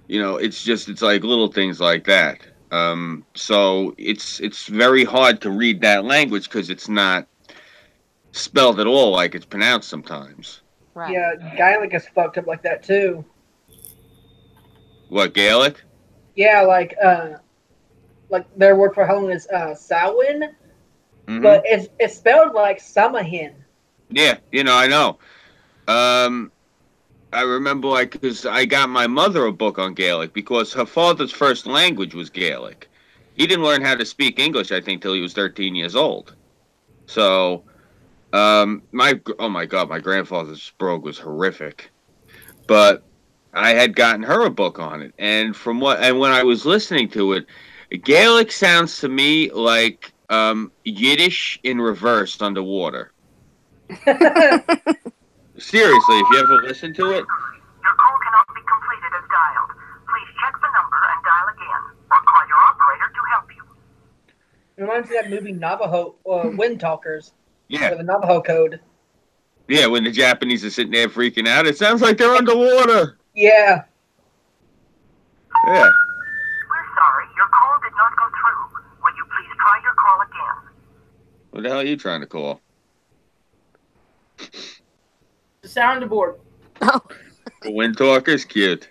it's like little things like that. So it's very hard to read that language because it's not spelled at all like it's pronounced sometimes. Right. Yeah, Gaelic is fucked up like that too. What, Gaelic? Yeah, like their word for Halloween is Samhain, but it's spelled like Samahin. Yeah, I know. I remember, like, because I got my mother a book on Gaelic because her father's first language was Gaelic. He didn't learn how to speak English, I think, till he was 13 years old. So, oh my God, my grandfather's brogue was horrific. But I had gotten her a book on it, and when I was listening to it, Gaelic sounds to me like Yiddish in reverse underwater. Seriously, if you ever listen to it. Your call cannot be completed as dialed. Please check the number and dial again, or call your operator to help you. It reminds me of that movie Navajo Wind Talkers. Yeah. Or the Navajo Code. Yeah, when the Japanese are sitting there freaking out, it sounds like they're underwater. Yeah. Yeah. We're sorry, your call did not go through. Will you please try your call again? What the hell are you trying to call? The soundboard. Oh, The Wind Talker's cute.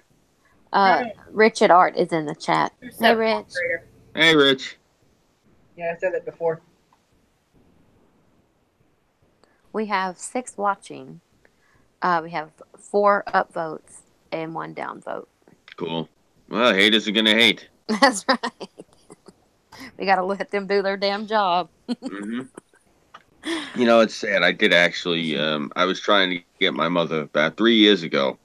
Richard Art is in the chat. Who's Hey, that Rich. operator? Hey, Rich. Yeah, I said that before. We have 6 watching. We have 4 upvotes and 1 downvote. Cool. Well, haters are gonna hate. That's right. We got to let them do their damn job. Mm-hmm. You know, it's sad. I did actually. I was trying to get my mother about 3 years ago.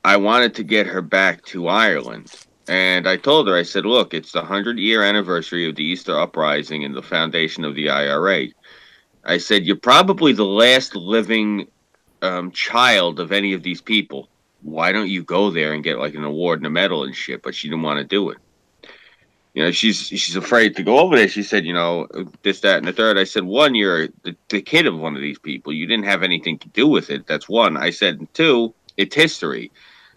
I wanted to get her back to Ireland. And I told her, I said, look, it's the 100-year anniversary of the Easter Uprising and the foundation of the IRA. I said, you're probably the last living child of any of these people. Why don't you go there and get like an award and a medal and shit? But she didn't want to do it. You know, she's afraid to go over there. She said, you know, this, that, and the third. I said, one, you're the kid of one of these people. You didn't have anything to do with it. That's one. I said, and two, it's history.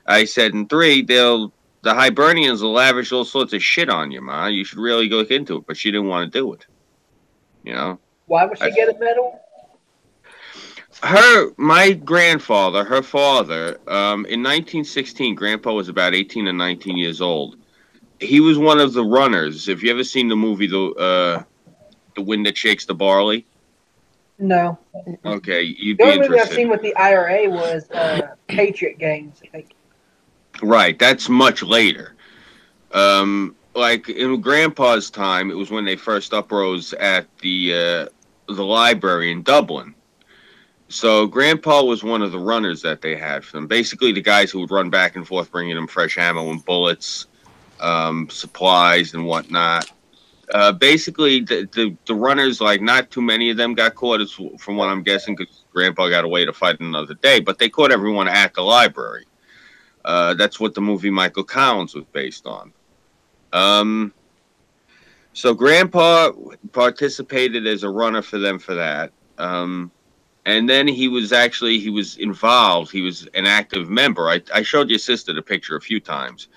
I said, and three, the Hibernians will lavish all sorts of shit on you, Ma. You should really look into it. But she didn't want to do it. You know? Why would she get a medal? My grandfather, her father, in 1916, Grandpa was about 18 or 19 years old. He was one of the runners. Have you ever seen the movie The Wind That Shakes the Barley? No. Okay, you'd The be only movie I've interested. seen with the IRA was Patriot Games, I think. Right, that's much later. Like in Grandpa's time, it was when they first uprose at the library in Dublin. So Grandpa was one of the runners that they had for them. Basically, the guys who would run back and forth, bringing them fresh ammo and bullets, supplies and whatnot. Basically, the runners, like, not too many of them got caught, from what I'm guessing, because Grandpa got away to fight another day. But they caught everyone at the library. That's what the movie Michael Collins was based on. So Grandpa participated as a runner for them for that. And then he was involved. He was an active member. I showed your sister the picture a few times.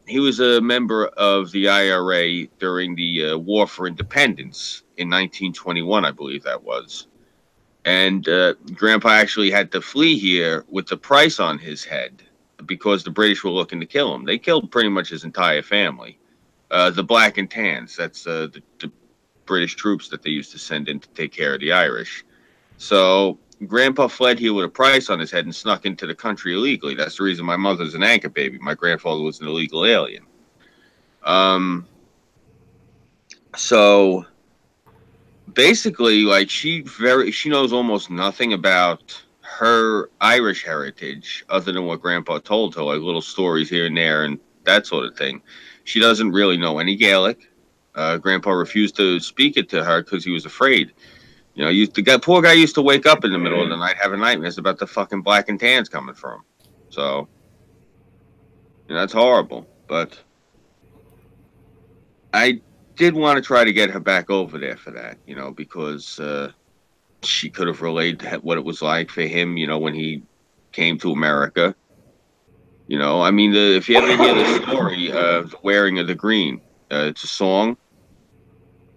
He was a member of the IRA during the War for Independence in 1921, I believe that was. And Grandpa actually had to flee here with the price on his head because the British were looking to kill him. They killed pretty much his entire family. The Black and Tans, that's the British troops that they used to send in to take care of the Irish. So Grandpa fled here with a price on his head and snuck into the country illegally. That's the reason my mother's an anchor baby. My grandfather was an illegal alien. So basically, like, she knows almost nothing about her Irish heritage other than what Grandpa told her, like little stories here and there and that sort of thing. She doesn't really know any Gaelic. Grandpa refused to speak it to her because he was afraid. You know, the poor guy used to wake up in the middle of the night having nightmares about the fucking Black and Tans coming for him. So, you know, that's horrible. But I did want to try to get her back over there for that, you know, because she could have relayed what it was like for him, you know, when he came to America. You know, I mean, if you ever hear the story, The Wearing of the Green, it's a song.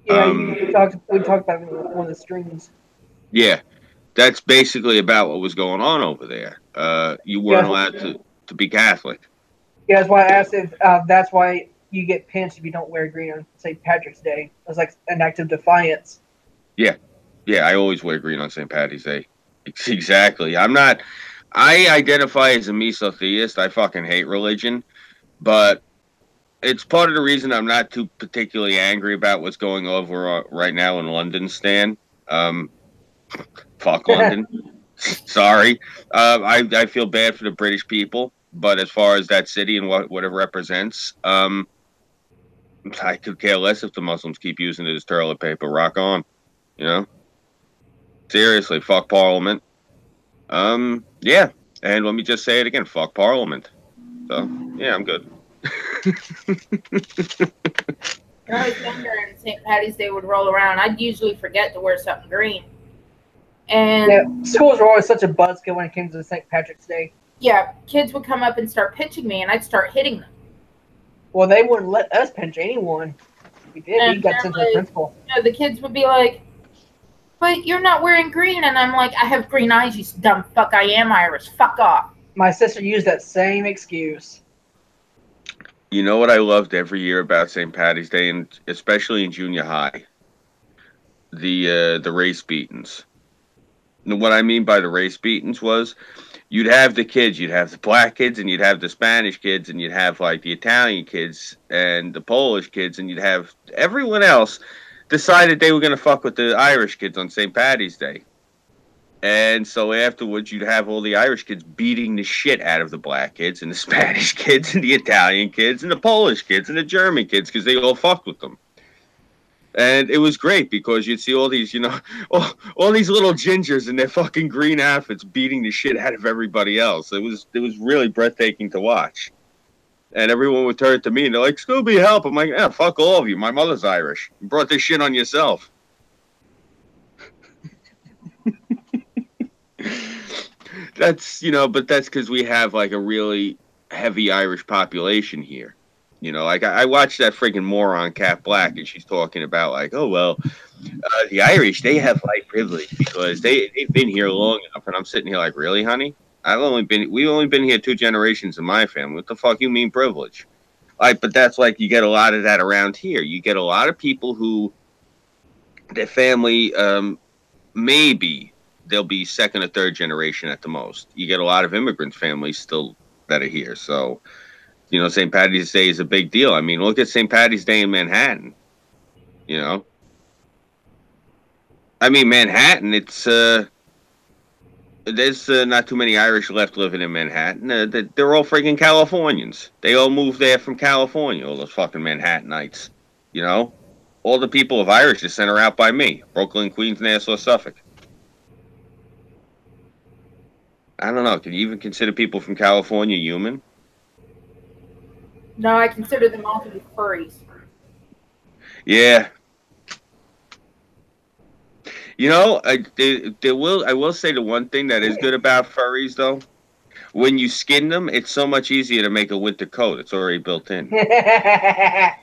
Yeah, we talked about it in one of the streams. Yeah, that's basically about what was going on over there. You weren't allowed to be Catholic. Yeah, that's why I asked if that's why you get pinched if you don't wear green on St. Patrick's Day. It's like an act of defiance. Yeah, I always wear green on St. Patty's Day. Exactly. I identify as a mesotheist. I fucking hate religion, but it's part of the reason I'm not too particularly angry about what's going over right now in London, Stan. Fuck London. Sorry. I feel bad for the British people, but as far as that city and what it represents, I could care less if the Muslims keep using it as toilet paper. Rock on. You know? Seriously, fuck Parliament. Yeah. And let me just say it again, fuck Parliament. So, yeah, I'm good. When I was younger and St. Patty's Day would roll around, I'd usually forget to wear something green. And Yeah, schools were always such a buzzkill when it came to St. Patrick's Day. yeah, kids would come up and start pitching me, and I'd start hitting them. Well, they wouldn't let us pinch anyone. If we did, we And got they're sent to the like, principal. you know, the kids would be like, "But you're not wearing green," and I'm like, "I have green eyes, you dumb fuck. I am Irish. Fuck off." My sister used that same excuse. You know what I loved every year about St. Patty's Day, and especially in junior high? The race beatings. And what I mean by the race beatings was you'd have the kids, you'd have the black kids, and you'd have the Spanish kids, and you'd have like the Italian kids and the Polish kids, and you'd have everyone else decided they were going to fuck with the Irish kids on St. Patty's Day. And so afterwards, you'd have all the Irish kids beating the shit out of the black kids and the Spanish kids and the Italian kids and the Polish kids and the German kids because they all fucked with them. And it was great because you'd see all these, all these little gingers in their fucking green outfits beating the shit out of everybody else. It was really breathtaking to watch. And everyone would turn to me and they're like, "Scooby, help." I'm like, "Yeah, fuck all of you. My mother's Irish. You brought this shit on yourself." But that's because we have like a really heavy Irish population here. Like I watched that friggin' moron Cat Black, and she's talking about like, oh well, the Irish, they have white privilege because they've been here long enough. And I'm sitting here like, really, honey? We've only been here 2 generations in my family. What the fuck you mean privilege? Like, but that's like you get a lot of that around here. You get a lot of people who their family maybe they'll be 2nd or 3rd generation at the most. You get a lot of immigrant families still that are here, so. St. Patty's Day is a big deal. I mean, look at St. Patty's Day in Manhattan. I mean, Manhattan, there's not too many Irish left living in Manhattan. They're all freaking Californians. They all moved there from California, all those fucking Manhattanites. All the people of Irish descent are out by me. Brooklyn, Queens, Nassau, Suffolk. I don't know. Can you even consider people from California human? No, I consider them all to be furries. Yeah. I will say the one thing that is good about furries, though. When you skin them, it's so much easier to make a winter coat. It's already built in. Yeah,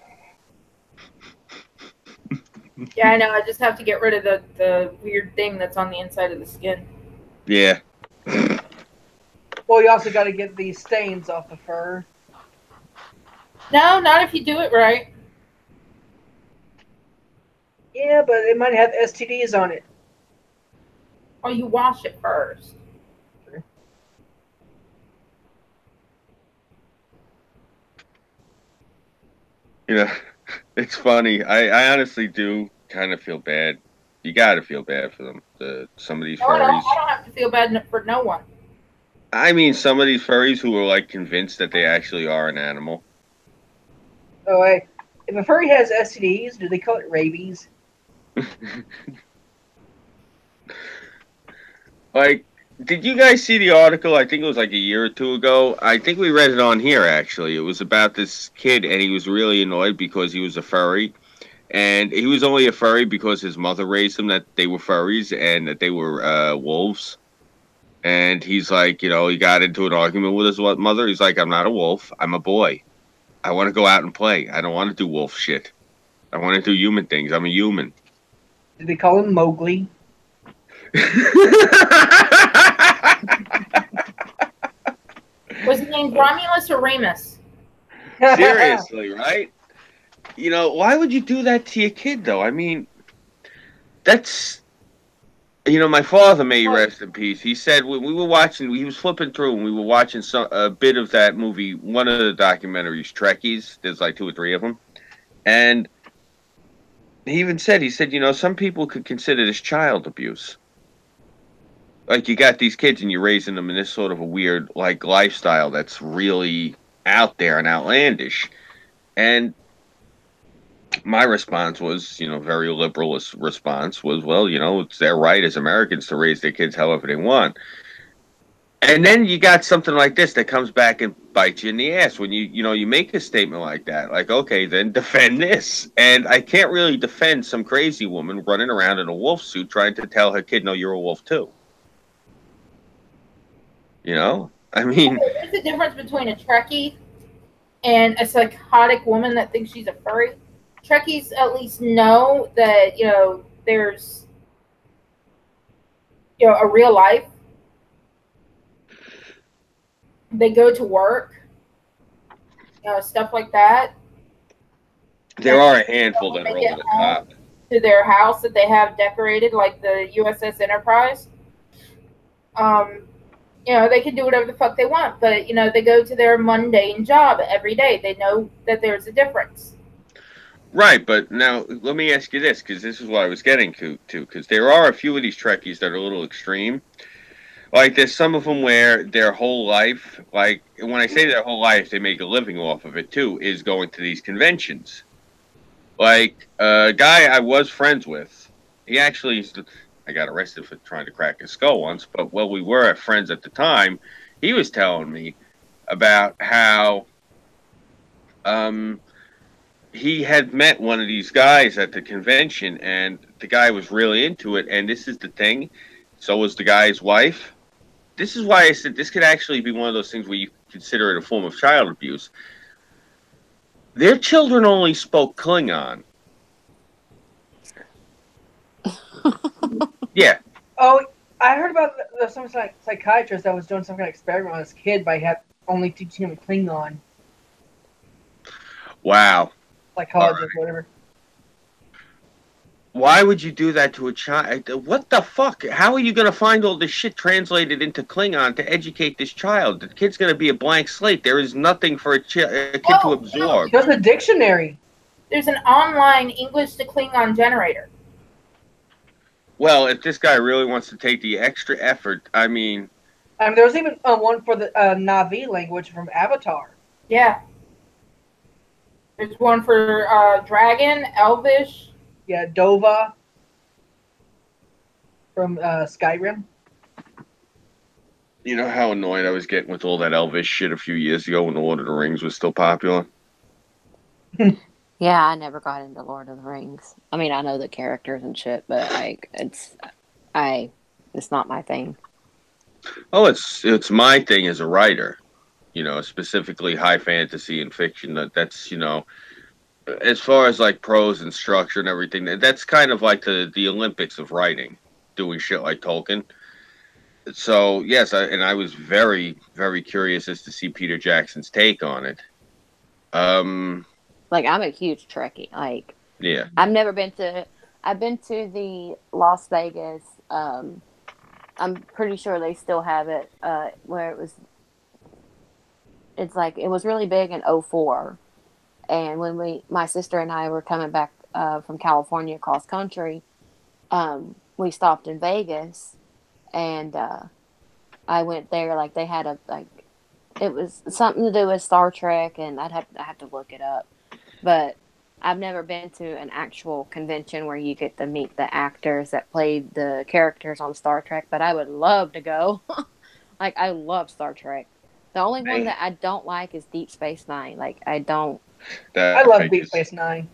I know. I just have to get rid of the weird thing that's on the inside of the skin. Yeah. Well, you also got to get these stains off the fur. No, not if you do it right. Yeah, but it might have STDs on it. Or you wash it first. It's funny. I honestly do kind of feel bad. You got to feel bad for them. Some of these furries. I don't have to feel bad for no one. I mean, some of these furries who are like convinced that they actually are an animal. Oh, wait. If a furry has STDs, do they call it rabies? Like, did you guys see the article? I think it was like a year or 2 ago. I think we read it on here, actually. It was about this kid, and he was really annoyed because he was a furry. And he was only a furry because his mother raised him that they were furries and that they were wolves. And he's like, he got into an argument with his mother. He's like, "I'm not a wolf. I'm a boy. I want to go out and play. I don't want to do wolf shit. I want to do human things. I'm a human." Did they call him Mowgli? Was he named Romulus or Remus? Seriously, right? Why would you do that to your kid, though? I mean, that's... my father, may he rest in peace, he said when we were watching, he was flipping through and we were watching a bit of that movie, one of the documentaries, Trekkies. There's like 2 or 3 of them. And he even said, some people could consider this child abuse. Like, you got these kids and you're raising them in this sort of a weird, like, lifestyle that's really out there and outlandish. And my response was, very liberal response was, well, it's their right as Americans to raise their kids however they want. And then you got something like this that comes back and bites you in the ass when you make a statement like that. Like, okay, then defend this. And I can't really defend some crazy woman running around in a wolf suit trying to tell her kid, no, you're a wolf too. I mean, there's a difference between a Trekkie and a psychotic woman that thinks she's a furry. Trekkies at least know that, there's, a real life. They go to work, stuff like that. there are a handful that are They over get the home top. to their house that they have decorated, like the USS Enterprise. They can do whatever the fuck they want, but, they go to their mundane job every day. They know that there's a difference. Right, but now let me ask you this, because this is what I was getting to, because there are a few of these Trekkies that are a little extreme. Like, there's some of them where their whole life, like, when I say their whole life, they make a living off of it, too, is going to these conventions. Like, a guy I was friends with, he actually, I got arrested for trying to crack his skull once, but while we were friends at the time, he was telling me about how he had met one of these guys at the convention, and the guy was really into it, and this is the thing, so was the guy's wife. This is why I said this could actually be one of those things where you consider it a form of child abuse. Their children only spoke Klingon. Yeah. Oh, I heard about some psychiatrist that was doing some kind of experiment on his kid by only teaching him Klingon. Wow. Psychologist, whatever. Why would you do that to a child? What the fuck? How are you going to find all this shit translated into Klingon to educate this child? The kid's going to be a blank slate. There is nothing for a kid to absorb. There's a dictionary. There's an online English to Klingon generator. Well, if this guy really wants to take the extra effort, I mean... There's even one for the Na'vi language from Avatar. Yeah. There's one for Dragon, Elvish. Yeah, Dova from Skyrim. You know how annoyed I was getting with all that Elvish shit a few years ago when the Lord of the Rings was still popular? Yeah, I never got into Lord of the Rings. I mean, I know the characters and shit, but it's not my thing. Oh, it's my thing as a writer. Specifically high fantasy and fiction. That's as far as like prose and structure and everything, that's kind of like the Olympics of writing, doing shit like Tolkien. So yes, I was very, very curious as to see Peter Jackson's take on it. Like, I'm a huge Trekkie. Like, yeah, I've been to the Las Vegas. I'm pretty sure they still have it. Where it was really big in 2004. And when my sister and I were coming back from California across country, we stopped in Vegas, and I went there. Like, they had it was something to do with Star Trek, and I have to look it up. But I've never been to an actual convention where you get to meet the actors that played the characters on Star Trek. But I would love to go. Like, I love Star Trek. The only one that I don't like is Deep Space Nine. Like, I don't. I love Deep Space Nine.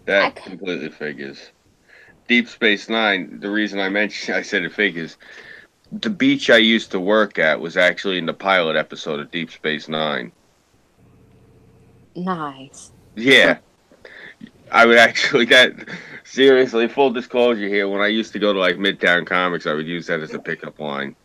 That completely figures. Deep Space Nine, the reason I said it figures, the beach I used to work at was actually in the pilot episode of Deep Space Nine. Nice. Yeah. I would actually, seriously, full disclosure here, when I used to go to like Midtown Comics, I would use that as a pickup line.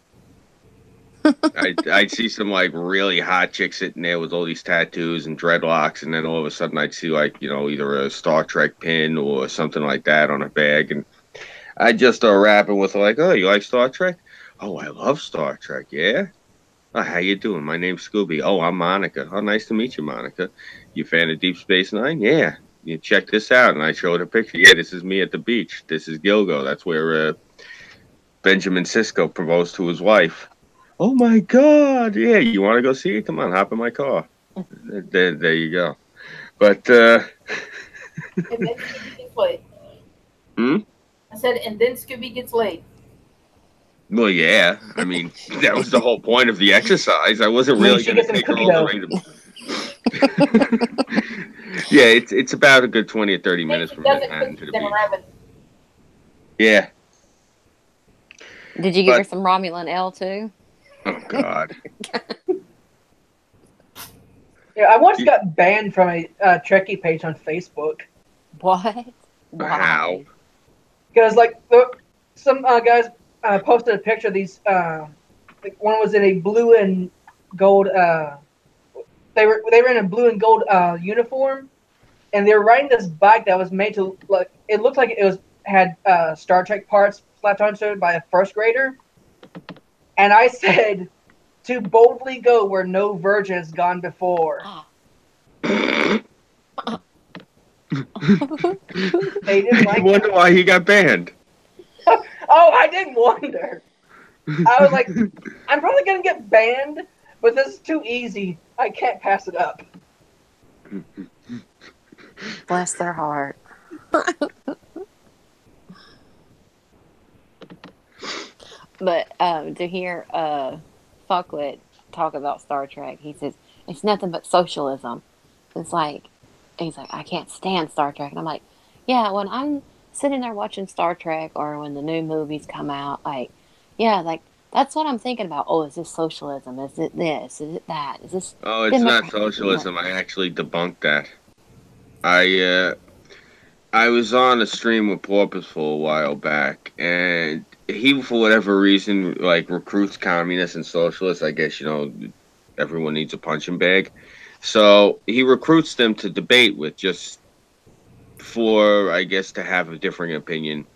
I'd see some like really hot chick sitting there with all these tattoos and dreadlocks, and then all of a sudden I'd see like, either a Star Trek pin or something like that on a bag, and I'd just start rapping with like, oh, you like Star Trek? Oh, I love Star Trek, yeah? Oh, how you doing? My name's Scooby. Oh, I'm Monica. Oh, nice to meet you, Monica. You fan of Deep Space Nine? Yeah. You check this out, and I showed a picture. Yeah, this is me at the beach. This is Gilgo. That's where Benjamin Sisko proposed to his wife. Oh my God! Yeah, you want to go see it? Come on, hop in my car. There you go. But and then Scooby gets laid. Hmm? I said, and then Scooby gets laid. Well, yeah. I mean, that was the whole point of the exercise. I wasn't Maybe really she going to gets some take her cookie all dough. the way to. Yeah, it's about a good 20 or 30 If minutes she from doesn't Manhattan cook to the then beach. rabbit. Yeah. Did you give her But some Romulan L too? oh god. Yeah, I once got banned from a Trekkie page on Facebook What? How? Why? because like some guys posted a picture of these. Like one was in a blue and gold. They were in a blue and gold uniform, and they were riding this bike that was made to like. It looked like it was had Star Trek parts slapped onto it by a first grader. And I said, "To boldly go where no virgin has gone before." They didn't like You wonder why he got banned. Oh, I did wonder. I was like, I'm probably gonna get banned, but this is too easy. I can't pass it up. Bless their heart. But to hear Fuckwit talk about Star Trek, he says it's nothing but socialism. It's like he's like, I can't stand Star Trek, and I'm like, yeah. When I'm sitting there watching Star Trek, or when the new movies come out, like, yeah, like that's what I'm thinking about. Oh, is this socialism? Is it this? Is it that? Is this Oh, it's not Democrat? socialism. I actually debunked that. I was on a stream with Porpoiseful a while back, and he, for whatever reason, like recruits communists and socialists. I guess everyone needs a punching bag, so he recruits them to debate with, just for, I guess, to have a differing opinion.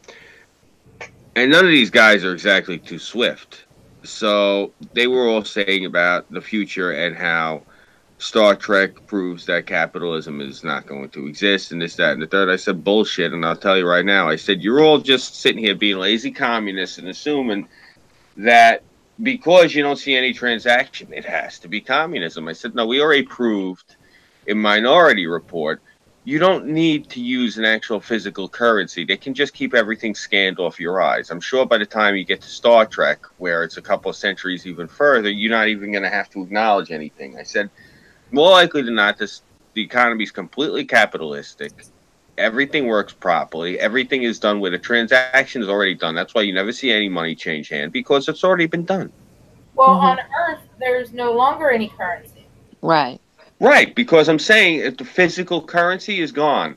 And none of these guys are exactly too swift. So they were all saying about the future and how Star Trek proves that capitalism is not going to exist and this, that, and the third. I said, bullshit. And I'll tell you right now, I said, you're all just sitting here being lazy communists and assuming that because you don't see any transaction, it has to be communism. I said, no, we already proved in Minority Report, you don't need to use an actual physical currency. They can just keep everything scanned off your eyes. I'm sure by the time you get to Star Trek, where it's a couple of centuries even further, you're not even going to have to acknowledge anything. I said, more likely than not, the economy is completely capitalistic. Everything works properly. Everything is done with a transaction is already done. That's why you never see any money change hand, because it's already been done. Well, on Earth, there's no longer any currency. Right. Right, because I'm saying if the physical currency is gone,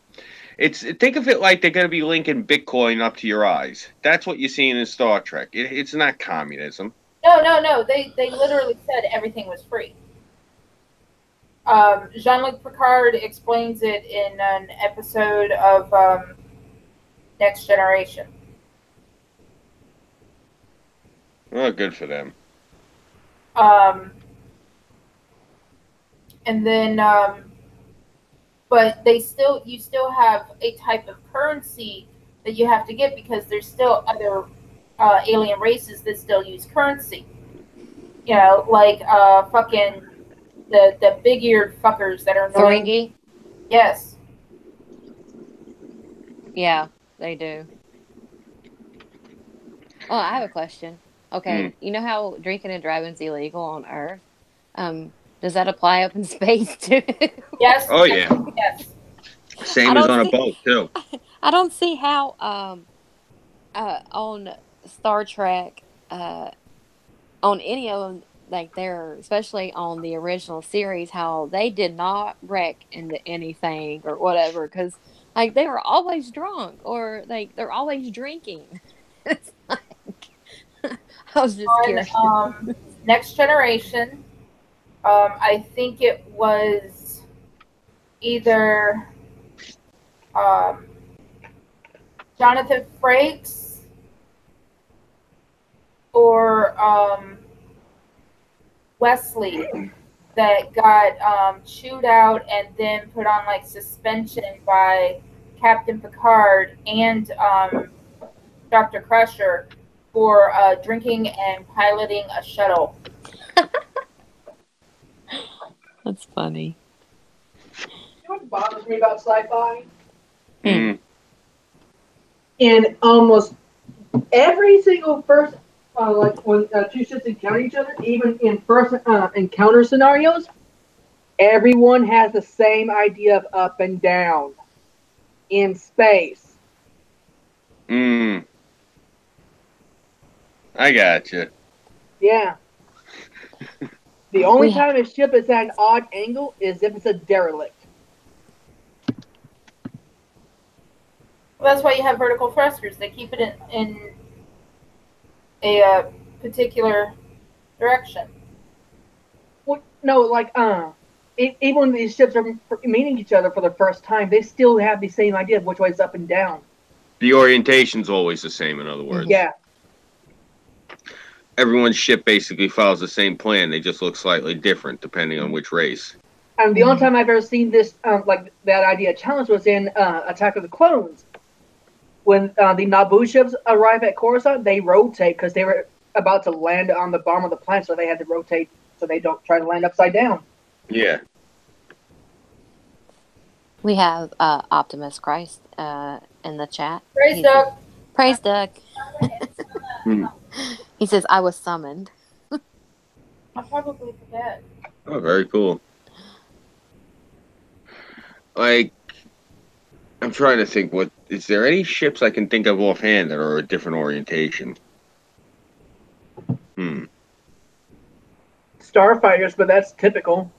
think of it like they're going to be linking Bitcoin up to your eyes. That's what you're seeing in Star Trek. It's not communism. No. They literally said everything was free. Jean-Luc Picard explains it in an episode of Next Generation. Well, good for them. And then, but you still have a type of currency that you have to get because there's still other alien races that still use currency. You know, like fucking the big-eared fuckers that are annoying. Ferengi? Yes. Yeah, they do. Oh, I have a question. Okay, you know how drinking and driving is illegal on Earth? Does that apply up in space too? Yes. Oh yeah. Yes. Same as on a boat too. I don't see how on Star Trek on any of them, like they're, especially on the original series, how they did not wreck into anything or whatever, because like they were always drunk or like they're always drinking. It's like I was just curious. On Next Generation, I think it was either Jonathan Frakes or Wesley that got chewed out and then put on like suspension by Captain Picard and Dr. Crusher for drinking and piloting a shuttle. That's funny. You know what bothers me about sci-fi? Mm. In almost every single first like when two ships encounter each other, even in first encounter scenarios, everyone has the same idea of up and down in space. I gotcha. Yeah. The only time a ship is at an odd angle is if it's a derelict. Well, that's why you have vertical thrusters. They keep it in a particular direction. Well, no, like even when these ships are meeting each other for the first time, they still have the same idea of which way is up and down. The orientation's always the same, in other words. Yeah. Everyone's ship basically follows the same plan. They just look slightly different depending on which race. And the only time I've ever seen this, like that idea challenged, was in Attack of the Clones. When the Naboo ships arrive at Coruscant, they rotate because they were about to land on the bottom of the planet, so they had to rotate so they don't try to land upside down. Yeah. We have Optimus Christ in the chat. Praise Doug. Praise Doug. He says, I was summoned. I'll probably forget. Oh, very cool. Like, I'm trying to think, is there any ships I can think of offhand that are a different orientation? Starfighters, but that's typical.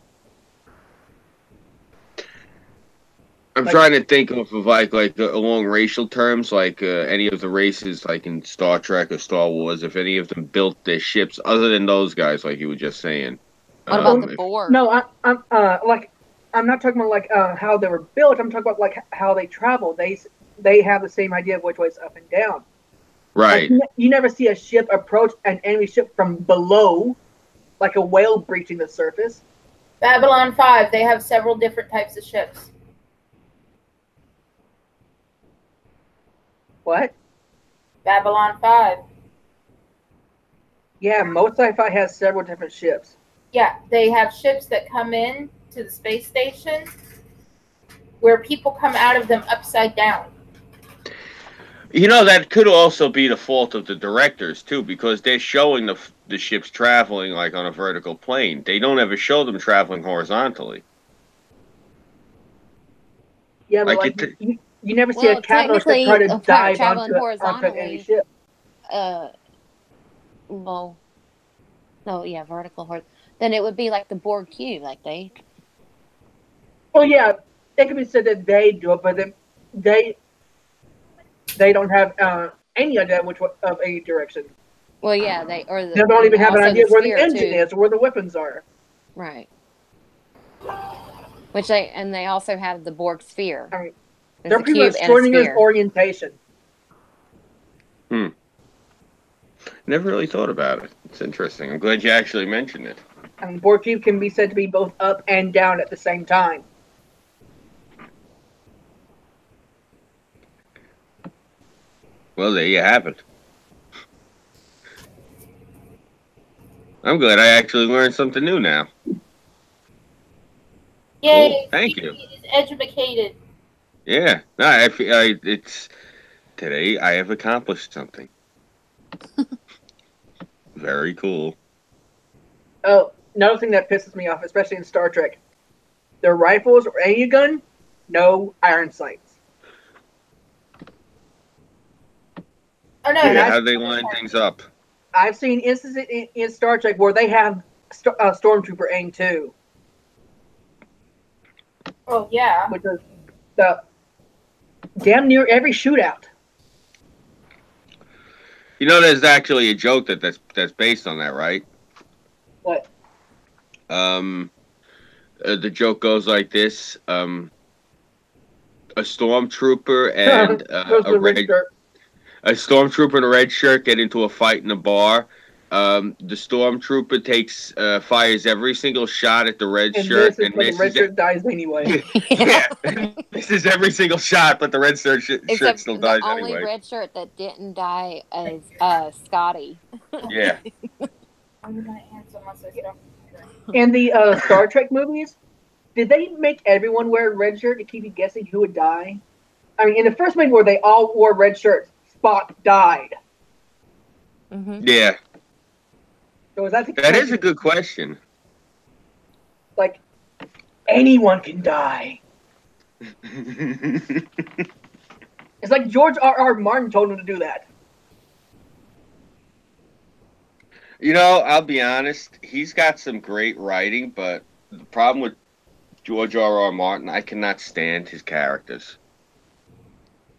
I'm trying to think of like along racial terms, like any of the races, like in Star Trek or Star Wars, if any of them built their ships, other than those guys, like you were just saying. What about the Borg? No, I'm not talking about like how they were built. I'm talking about like how they travel. They have the same idea of which way is up and down. Right. Like, you never see a ship approach an enemy ship from below, like a whale breaching the surface. Babylon 5, they have several different types of ships. What? Babylon 5. Yeah, most sci-fi has several different ships. Yeah, they have ships that come in to the space station where people come out of them upside down. You know, that could also be the fault of the directors, too, because they're showing the ships traveling, like, on a vertical plane. They don't ever show them traveling horizontally. Yeah, but like you never see a capital ship try to dive onto any ship. Well, no, yeah, vertical. Then it would be like the Borg cube, like they. Well, yeah, it could be said that they do it, but then they don't have any idea which of any direction. Well, yeah, they don't even have an idea where the engine is or where the weapons are. Right. They also have the Borg sphere. I mean, they're pretty much Schrodinger's orientation. Never really thought about it. It's interesting. I'm glad you actually mentioned it. And Borg cube can be said to be both up and down at the same time. Well, there you have it. I'm glad I actually learned something new now. Yay! Cool. Thank you. It's educated. Yeah. No, it's today I have accomplished something. Very cool. Oh, another thing that pisses me off, especially in Star Trek, their rifles or any gun, no iron sights. Oh no! Yeah, how they line things up. I've seen instances in Star Trek where they have Stormtrooper aim too. Oh yeah. Which is the damn near every shootout. You know, there's actually a joke that's based on that, right? What? The joke goes like this: a stormtrooper and a stormtrooper in a red shirt get into a fight in a bar. The stormtrooper fires every single shot at the red shirt, and the red shirt dies anyway. Yeah, this is every single shot, but the red shirt still dies the only anyway. Red shirt that didn't die is Scotty. Yeah. In the Star Trek movies, did they make everyone wear a red shirt to keep you guessing who would die? I mean, in the first movie where they all wore red shirts, Spock died. Yeah, So is that the that is a good question. Like, anyone can die. It's like George R. Martin told him to do that. You know, I'll be honest. He's got some great writing, but the problem with George R. Martin, I cannot stand his characters.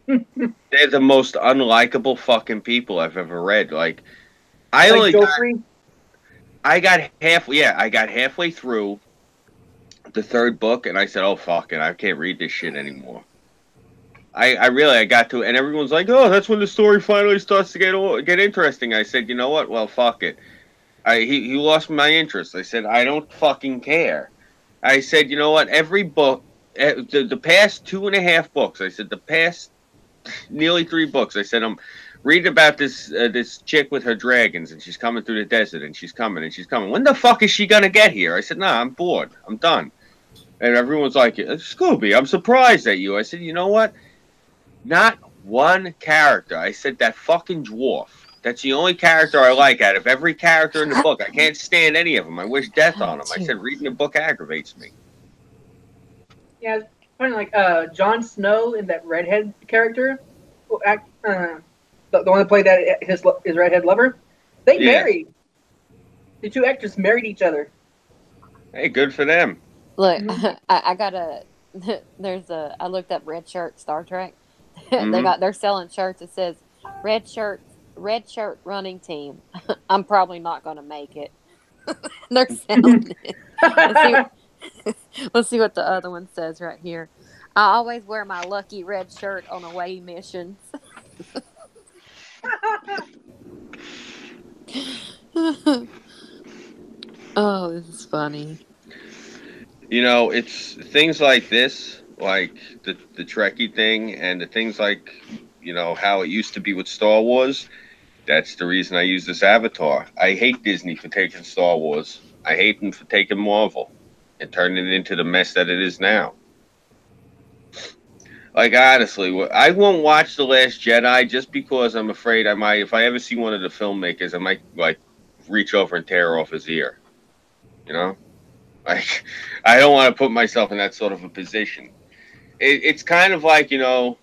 They're the most unlikable fucking people I've ever read. Like, I Like only Joffrey. I got halfway through the third book, and I said, "Oh fuck it, I can't read this shit anymore." I got to, and everyone's like, "Oh, that's when the story finally starts to get interesting." I said, "You know what? Well, fuck it." He lost my interest. I said, "I don't fucking care." I said, "You know what? Every book, the past 2.5 books," I said, "the past nearly 3 books," I said, "I'm reading about this chick with her dragons, and she's coming through the desert, and she's coming, and she's coming. When the fuck is she gonna get here?" I said, "Nah, I'm bored. I'm done." And everyone's like, "Scooby, I'm surprised at you." I said, "You know what? Not one character." I said, "That fucking dwarf. That's the only character I like out of every character in the book. I can't stand any of them. I wish death on them." I said, "Reading the book aggravates me." Yeah, it's kind of like Jon Snow in that redhead character, the one that played that his redhead lover. They married. The two actors married each other. Hey, good for them. Look, I got a. I looked up red shirt Star Trek. They're selling shirts that says red shirt running team. I'm probably not going to make it. They're selling it. Let's see what the other one says right here. I always wear my lucky red shirt on away missions. Oh, this is funny. You know, it's things like this, like the Trekkie thing, and the things like, you know, how it used to be with Star Wars. That's the reason I use this avatar. I hate Disney for taking Star Wars. I hate them for taking Marvel and turning it into the mess that it is now. Like, honestly, I won't watch The Last Jedi just because I'm afraid I might, if I ever see one of the filmmakers, I might, like, reach over and tear off his ear. You know? Like, I don't want to put myself in that sort of a position. It's kind of like, you know,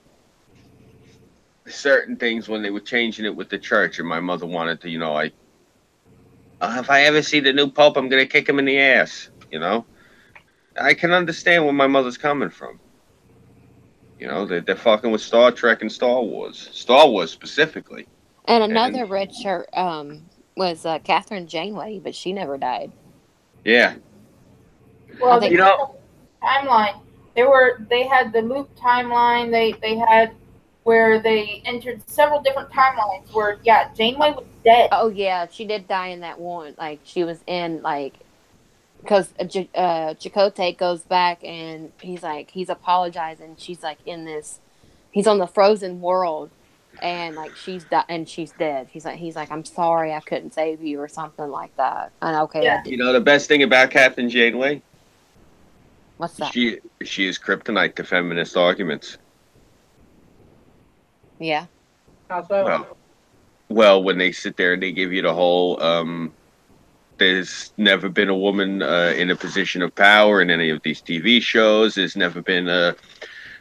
certain things when they were changing it with the church, and my mother wanted to, you know, like, if I ever see the new pope, I'm going to kick him in the ass, you know? I can understand where my mother's coming from. You know, they're fucking with Star Trek and Star Wars. Star Wars specifically. And another red shirt was Catherine Janeway, but she never died. Yeah. Well, you know, timeline. They had the loop timeline. They had where they entered several different timelines. Where Janeway was dead. Oh yeah, she did die in that one. Like she was in because Chakotay goes back and he's apologizing. She's like in this. He's on the frozen world. And like she's dead. He's like, "I'm sorry, I couldn't save you," or something like that. And okay, yeah. You know the best thing about Captain Janeway? What's that? She is kryptonite to feminist arguments. Yeah. How so? Well, when they sit there and they give you the whole, there's never been a woman in a position of power in any of these TV shows. There's never been a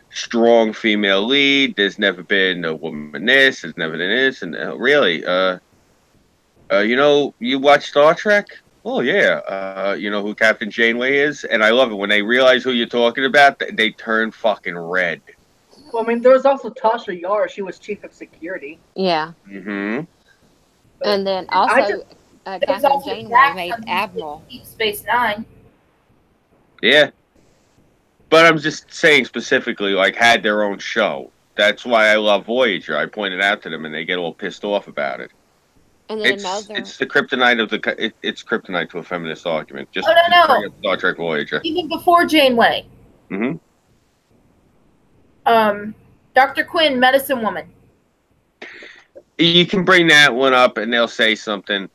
strong female lead. There's never been a woman this. There's never been this. And really, you know, you watch Star Trek? Oh, yeah. You know who Captain Janeway is? And I love it. When they realize who you're talking about, they turn fucking red. Well, I mean, there was also Tasha Yar. She was chief of security. Yeah. Mm-hmm. And then also, Catherine Janeway made Admiral. Deep Space Nine. Yeah. But I'm just saying specifically, like, had their own show. That's why I love Voyager. I pointed out to them, and they get all pissed off about it. And then It's the kryptonite of the. It's kryptonite to a feminist argument. Just no. bring up Star Trek Voyager. Even before Janeway. Mm-hmm. Dr. Quinn, Medicine Woman. You can bring that one up, and they'll say something,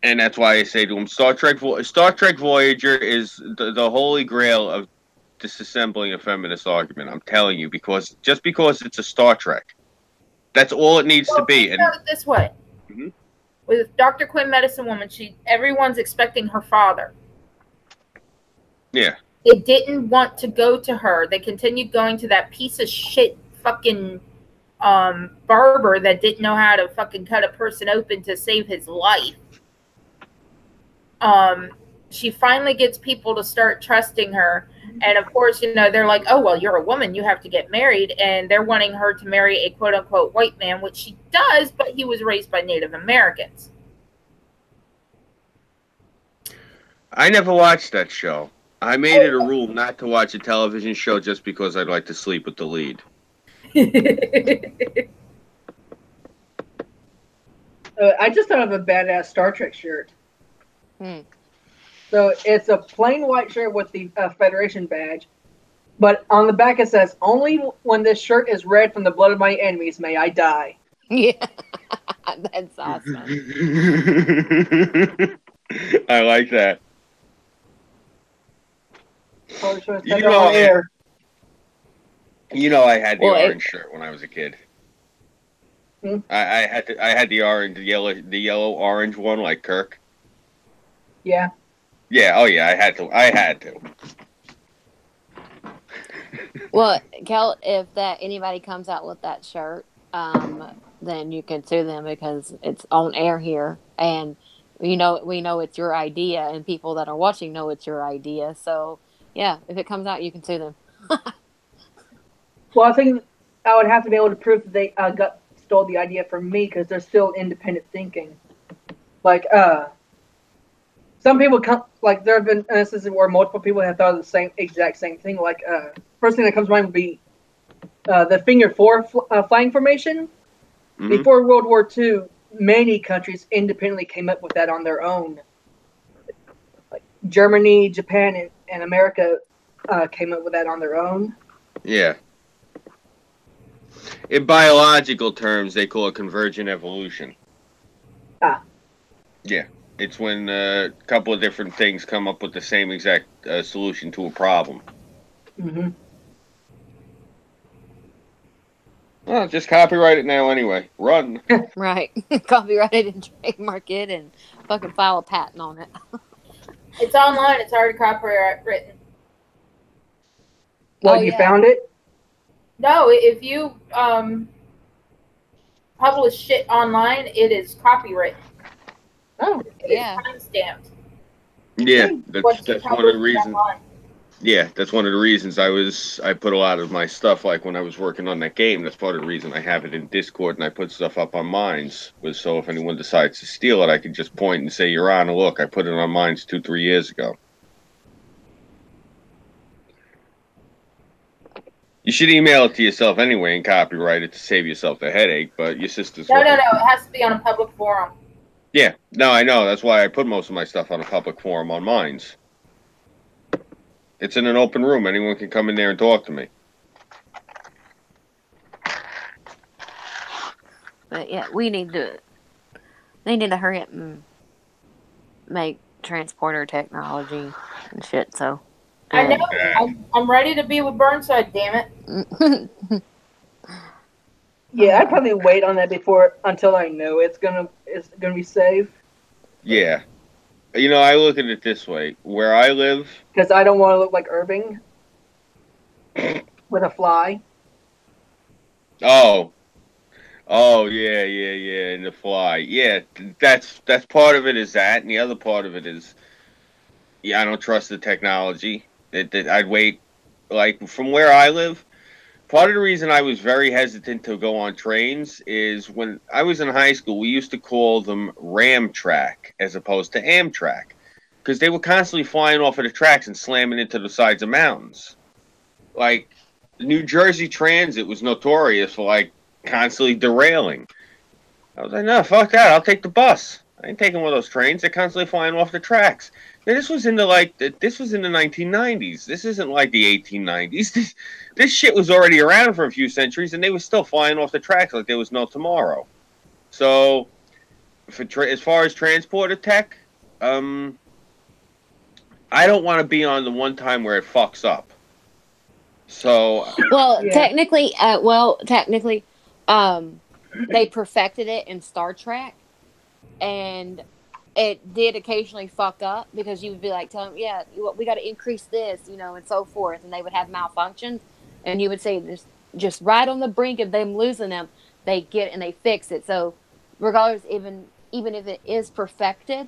and that's why I say to them, Star Trek Voyager is the holy grail of disassembling a feminist argument. I'm telling you, because it's a Star Trek, that's all it needs to be. Think about it this way. Mm-hmm. with Dr. Quinn, Medicine Woman, everyone's expecting her father. Yeah. They didn't want to go to her. They continued going to that piece of shit fucking barber that didn't know how to fucking cut a person open to save his life. She finally gets people to start trusting her. And of course, you know, they're like, oh, well, you're a woman, you have to get married. And they're wanting her to marry a quote unquote white man, which she does, but he was raised by Native Americans. I never watched that show. I made it a rule not to watch a television show just because I'd like to sleep with the lead. I just thought of a badass Star Trek shirt. Hmm. So it's a plain white shirt with the Federation badge, but on the back it says, "Only when this shirt is red from the blood of my enemies may I die." Yeah, that's awesome. I like that. Probably should have You said know, that on air. I had the Well, orange shirt when I was a kid. Hmm? I had the orange, the yellow orange one like Kirk. Yeah. Yeah, oh yeah, I had to. Well, Kel, if anybody comes out with that shirt, then you can sue them because it's on air here, and we know it's your idea, and people that are watching know it's your idea. So yeah, if it comes out, you can sue them. Well, I think I would have to be able to prove that they stole the idea from me because they're still independent thinking. Like, some people come, like, there have been instances where multiple people have thought of the exact same thing. Like, first thing that comes to mind would be the Finger Four flying formation. Mm-hmm. Before World War II, many countries independently came up with that on their own. Like Germany, Japan, and America came up with that on their own. Yeah. In biological terms, they call it convergent evolution. Ah. Yeah. It's when a couple of different things come up with the same exact solution to a problem. Mm-hmm. Well, just copyright it now anyway. Run. Right. Copyright it and trademark it and fucking file a patent on it. It's online. It's already copyright written. Well, you found it? No, if you publish shit online, it is copyrighted. Oh, yeah. It's time-stamped. Yeah, that's one of the reasons. Online. Yeah, that's one of the reasons I put a lot of my stuff, like when I was working on that game, that's part of the reason I have it in Discord and I put stuff up on Mines, was so if anyone decides to steal it, I could just point and say, Your Honor, look, I put it on Mines 2-3 years ago. You should email it to yourself anyway and copyright it to save yourself the headache, but your sister's... No, it has to be on a public forum. Yeah, no, I know, that's why I put most of my stuff on a public forum on Mines. It's in an open room. Anyone can come in there and talk to me. But yeah, they need to hurry up and make transporter technology and shit. So I know. I'm ready to be with Burnside. Damn it. Yeah, I'd probably wait on that until I know it's gonna be safe. Yeah. I look at it this way. Where I live... Because I don't want to look like Irving with a fly. Oh, yeah, and the fly. Yeah, that's part of it is that, and the other part of it is, I don't trust the technology. I'd wait, like, from where I live, part of the reason I was very hesitant to go on trains is when I was in high school, we used to call them Ramtrak as opposed to Amtrak because they were constantly flying off of the tracks and slamming into the sides of mountains. Like, New Jersey Transit was notorious for, like, constantly derailing. I was like, no, fuck that. I'll take the bus. I ain't taking one of those trains. They're constantly flying off the tracks. Now, this was in the 1990s. This isn't like the 1890s. This shit was already around for a few centuries, and they were still flying off the tracks like there was no tomorrow. So, as far as transporter tech, I don't want to be on the one time where it fucks up. So, well, yeah. technically, they perfected it in Star Trek. and it did occasionally fuck up because you would be like, telling them, yeah, we got to increase this, and so forth. And they would have malfunctions. And you would say, just right on the brink of them losing them, they get and they fix it. So regardless, even if it is perfected,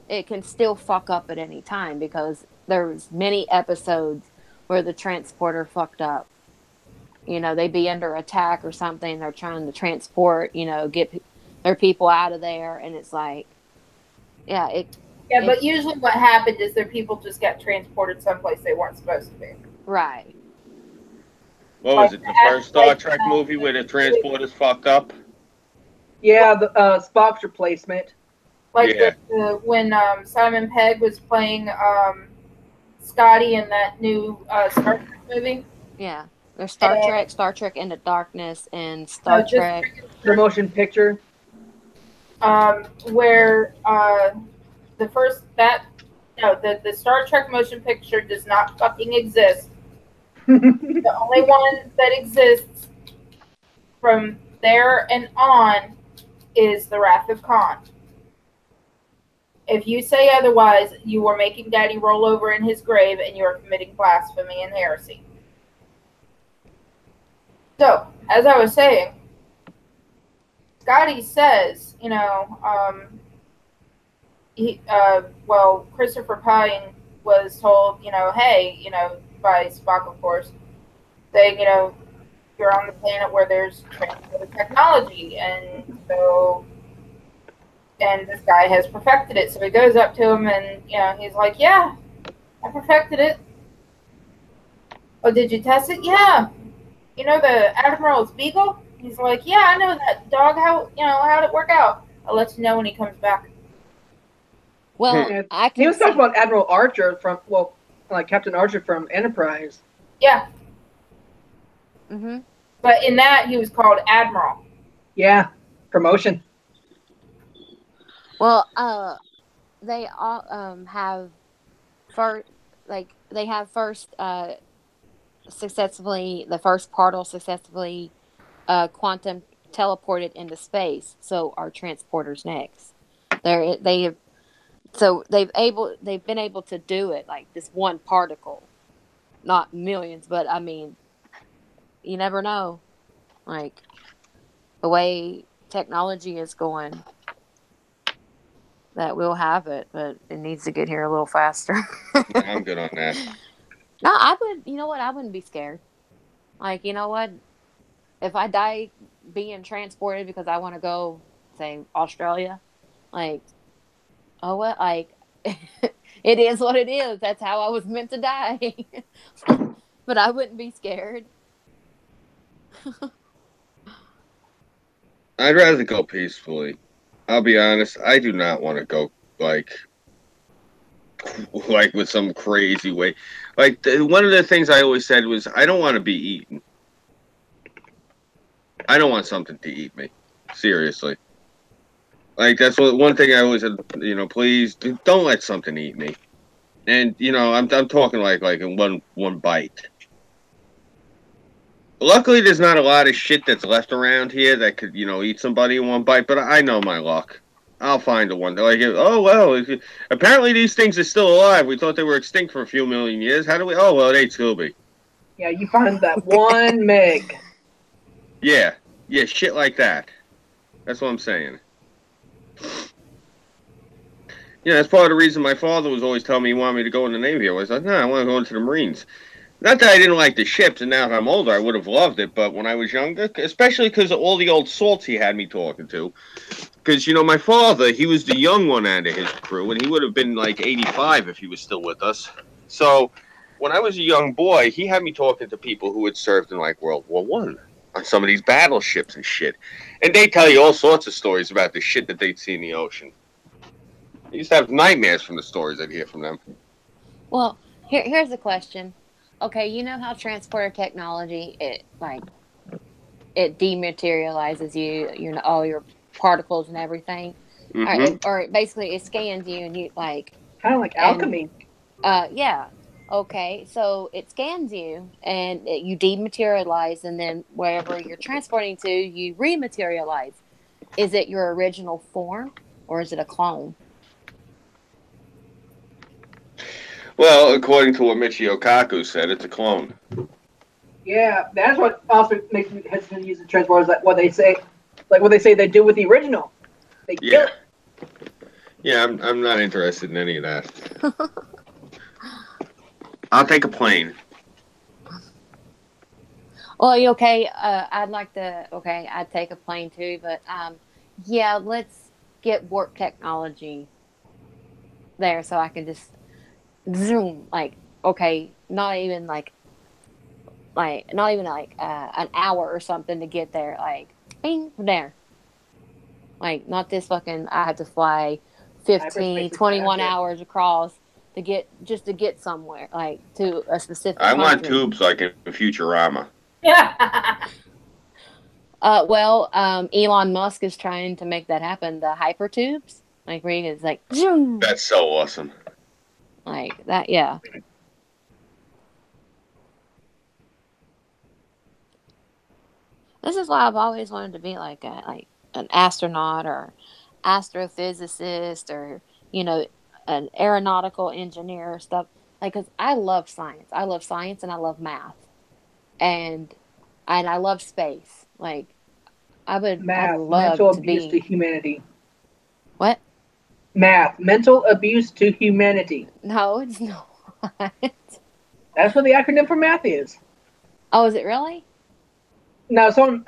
it can still fuck up at any time because there's many episodes where the transporter fucked up. They'd be under attack or something. They're trying to transport, get their people out of there. And it's like, yeah, but usually what happened is their people just got transported someplace they weren't supposed to be. Right. What was it? The first Star Trek movie where the transporters fucked up? Yeah, the Spock's replacement. Like when Simon Pegg was playing Scotty in that new Star Trek movie. Yeah, there's Star Trek Into Darkness, and Star Trek the motion picture. Where the Star Trek motion picture does not fucking exist. The only one that exists from there and on is The Wrath of Khan. If you say otherwise, you are making Daddy roll over in his grave and you are committing blasphemy and heresy. So, as I was saying, Scotty says, Christopher Pine was told, hey, by Spock, of course, saying, you're on the planet where there's transporter technology, and this guy has perfected it. So he goes up to him and, he's like, yeah, I perfected it. Oh, did you test it? Yeah. The Admiral's Beagle? He's like, yeah, I know that dog. How'd it work out? I'll let you know when he comes back. Well, he was talking about Admiral Archer Captain Archer from Enterprise. Yeah. Mm-hmm. But in that, he was called Admiral. Yeah, promotion. Well, they all have first, successfully, the first particle successfully quantum teleported into space. So our transporters next. They've been able to do it, like this one particle, not millions, but I mean, you never know, like the way technology is going, that we'll have it, but it needs to get here a little faster. I'm good on that. No, I wouldn't be scared. Like, if I die being transported because I want to go, say, Australia, like, oh, what, like, it is what it is. That's how I was meant to die. But I wouldn't be scared. I'd rather go peacefully. I'll be honest. I do not want to go like with some crazy way. Like one of the things I always said was, I don't want to be eaten. I don't want something to eat me. Seriously. Like that's one thing I always said. Please don't let something eat me. And I'm talking like in one bite. Luckily, there's not a lot of shit that's left around here that could, eat somebody in one bite. But I know my luck. I'll find the one. Like, oh well. Apparently, these things are still alive. We thought they were extinct for a few million years. How do we? Oh well, they'd still be. Yeah, you find that one meg. Yeah, shit like that. That's what I'm saying. That's part of the reason my father was always telling me he wanted me to go in the Navy. I was like, no, I want to go into the Marines. Not that I didn't like the ships, and now that I'm older, I would have loved it. But when I was younger, especially because of all the old salts he had me talking to. Because, my father, he was the young one out of his crew, and he would have been like 85 if he was still with us. So when I was a young boy, he had me talking to people who had served in like World War I on some of these battleships and shit. And they tell you all sorts of stories about the shit that they'd see in the ocean. I used to have nightmares from the stories I'd hear from them. Well, here's a question. Okay, you know how transporter technology, it dematerializes you, all your particles and everything. Mm-hmm. Or basically it scans you and you like... Kind of like alchemy. Yeah. Okay, so it scans you and you dematerialize, and then wherever you're transporting to, you rematerialize. Is it your original form? or is it a clone? Well, according to what Michio Kaku said, it's a clone. Yeah, that's what also makes me hesitant to use the Transformers. Like what they say, they do with the original. They kill Yeah. it. Yeah, I'm not interested in any of that. I'll take a plane. Well, okay. I'd like to. Okay, I'd take a plane too, but yeah, let's get warp technology there so I can just zoom. Like, okay, not even like an hour or something to get there. Like, bing, there. Like, not this fucking. I had to fly 15, Hyperspace is 21 massive. hours across to get somewhere, like to a specific I want country. tubes like in Futurama. Yeah. Well, Elon Musk is trying to make that happen. The hypertubes, like where you can like, zoom, That's so awesome. like that. Yeah. This is why I've always wanted to be like an astronaut or astrophysicist or an aeronautical engineer or stuff. Like, cause I love science. I love science and I love math, and I love space. Like, I'd Math, love mental to abuse to be humanity. what? Math, mental abuse to humanity. No, it's not. That's what the acronym for math is. Oh, is it really? Now, someone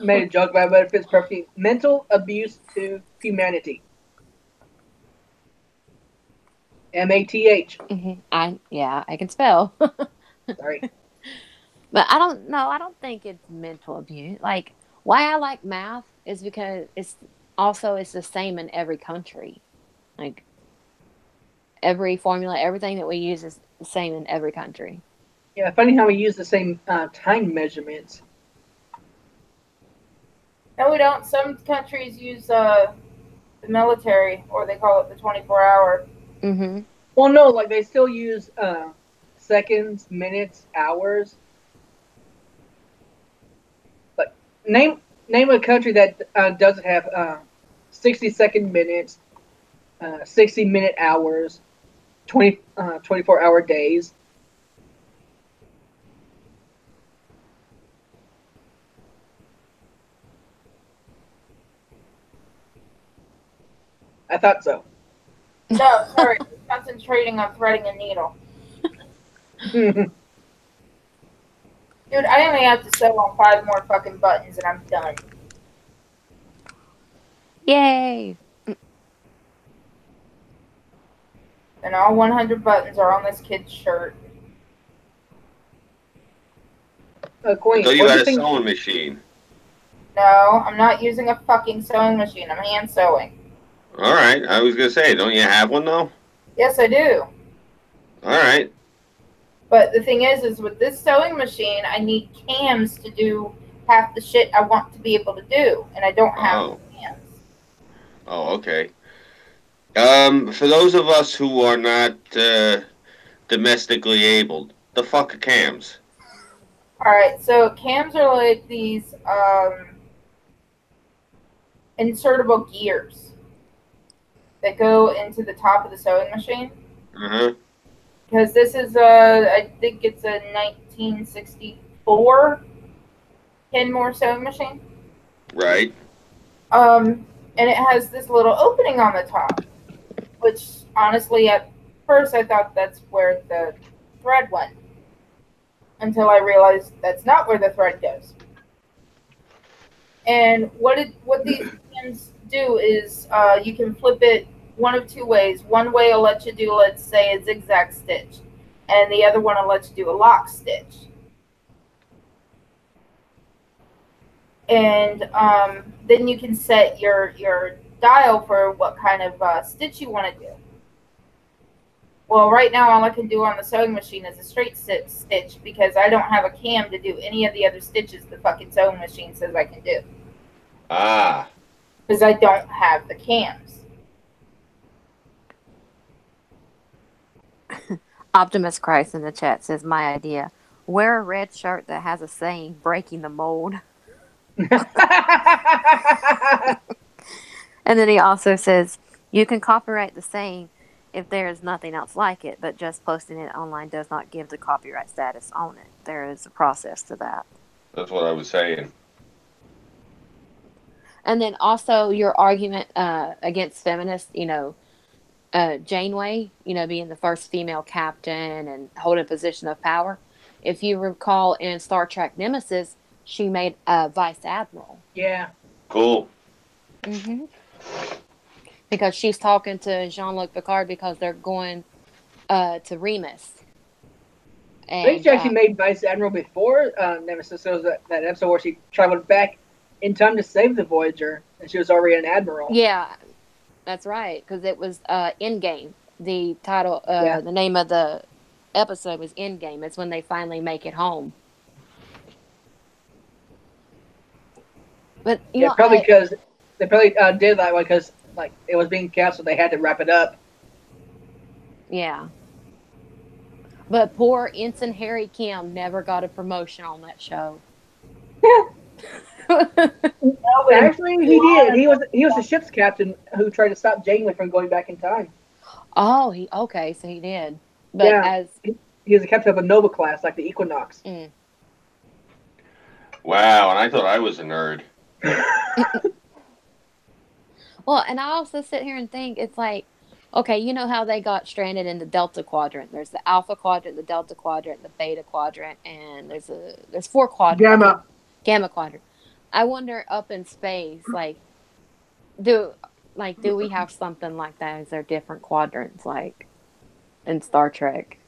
made a joke about it, but it fits perfectly. Mental abuse to humanity. MATH. I can spell. Sorry. But I don't know. I don't think it's mental abuse. Like, why I like math is because it's the same in every country. Like, every formula, everything that we use is the same in every country. Yeah, funny how we use the same time measurements. No, we don't. Some countries use the military, or they call it the 24-hour. Mm-hmm. Well, no, like they still use seconds, minutes, hours. But name a country that doesn't have 60-second minutes, 60-minute hours, 24-hour days. I thought so. No, sorry. Concentrating on threading a needle. Dude, I only have to sew on 5 more fucking buttons and I'm done. Yay! And all 100 buttons are on this kid's shirt. Queen, I thought you what do had you a think? sewing machine. No, I'm not using a fucking sewing machine. I'm hand sewing. All right. I was going to say, don't you have one, though? Yes, I do. All right. But the thing is with this sewing machine, I need cams to do half the shit I want to be able to do. And I don't have cams. Oh, okay. For those of us who are not domestically able, the fuck are cams? Alright, so cams are like these insertable gears that go into the top of the sewing machine. Uh-huh. Because this is I think it's a 1964 Kenmore sewing machine. Right. And it has this little opening on the top, which honestly at first I thought that's where the thread went, until I realized that's not where the thread goes. And what these cams do is you can flip it one of two ways. One way will let you do, let's say, a zigzag stitch, and the other one will let you do a lock stitch. And then you can set your dial for what kind of stitch you want to do. Well, right now all I can do on the sewing machine is a straight stitch because I don't have a cam to do any of the other stitches the fucking sewing machine says I can do. Ah. Because I don't have the cams. Optimus Christ in the chat says, my idea. Wear a red shirt that has a saying, breaking the mold. And then he also says, you can copyright the saying if there is nothing else like it, but just posting it online does not give the copyright status on it. There is a process to that. That's what I was saying. And then also your argument against feminists, Janeway, being the first female captain and holding a position of power. If you recall in Star Trek Nemesis, she made a vice admiral. Yeah. Cool. Mm-hmm. Because she's talking to Jean-Luc Picard because they're going to Remus. I think she actually made Vice Admiral before Nemesis. So it was that episode where she traveled back in time to save the Voyager, and she was already an admiral. Yeah, that's right. Because it was Endgame. The title, the name of the episode was Endgame. It's when they finally make it home. But probably because they probably did that way because it was being canceled. They had to wrap it up. Yeah. But poor Ensign Harry Kim never got a promotion on that show. No, actually, he did. He was the ship's captain who tried to stop Janeway from going back in time. Oh, so he did. But he was the captain of a Nova class, like the Equinox. Mm. Wow, and I thought I was a nerd. Well, and I also sit here and think it's like, okay, you know how they got stranded in the Delta Quadrant? There's the Alpha Quadrant, the Delta Quadrant, the Beta Quadrant, and there's 4 quadrants. Gamma Quadrant. I wonder up in space, do we have something like that? Is there different quadrants like in Star Trek?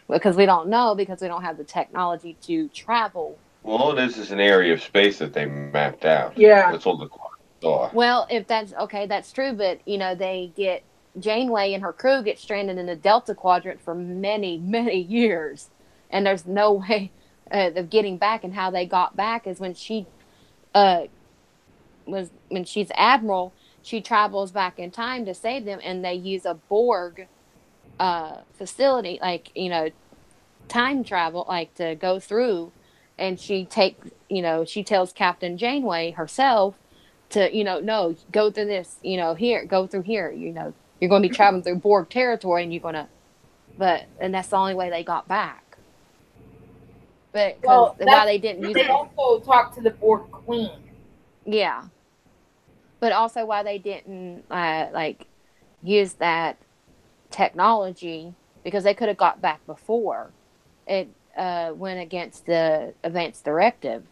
Because we don't know, because we don't have the technology to travel. Well, this is an area of space that they mapped out. Yeah. That's all the quadrants are. Well, if that's okay, that's true, but they get Janeway and her crew get stranded in the Delta Quadrant for many, many years, and there's no way of getting back. And how they got back is when she's admiral, she travels back in time to save them, and they use a Borg facility, time travel, to go through, and she tells Captain Janeway herself to no, go through this, here, go through here, you're going to be traveling through Borg territory, and and that's the only way they got back. But why they didn't use it. They also talked to the Borg Queen. Yeah. But also why they didn't use that technology, because they could have got back before it went against the advanced directive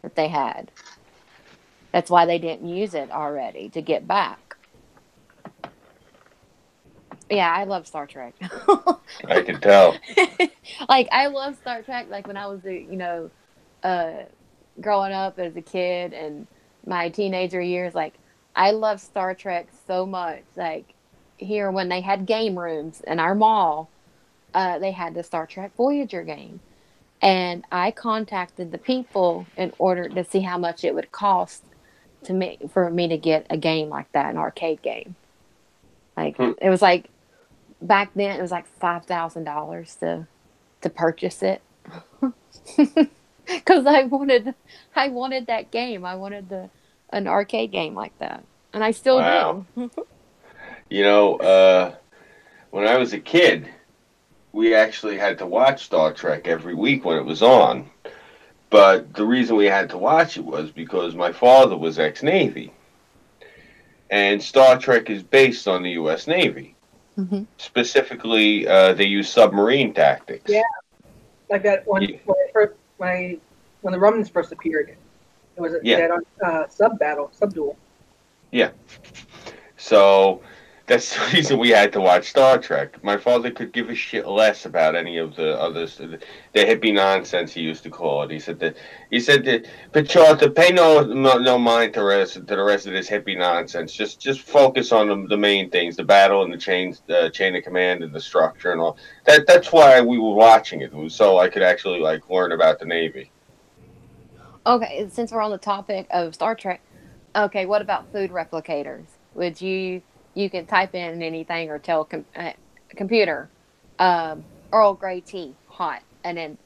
that they had. That's why they didn't use it already, to get back. Yeah, I love Star Trek. I can tell. I love Star Trek. When I was, growing up as a kid and my teenager years, I love Star Trek so much. Here, when they had game rooms in our mall, they had the Star Trek Voyager game. And I contacted the people in order to see how much it would cost for me to get a game like that, an arcade game. It was back then it was $5,000 to purchase it. Because I wanted that game. I wanted an arcade game like that, and I still do. When I was a kid, we actually had to watch Star Trek every week when it was on. But the reason we had to watch it was because my father was ex-Navy, and Star Trek is based on the U.S. Navy. Mm-hmm. Specifically, they use submarine tactics. Yeah, like that one when the Romans first appeared. It was sub duel. Yeah. So that's the reason we had to watch Star Trek. My father could give a shit less about any of the others, the hippie nonsense he used to call it. He said that Petrarca, pay no mind to the rest of this hippie nonsense. Just focus on the main things, the battle and the chain of command and the structure and all. That's why we were watching it. It was so I could actually learn about the Navy. Okay, since we're on the topic of Star Trek, okay, what about food replicators? Would you can type in anything or tell computer Earl Grey tea hot, and then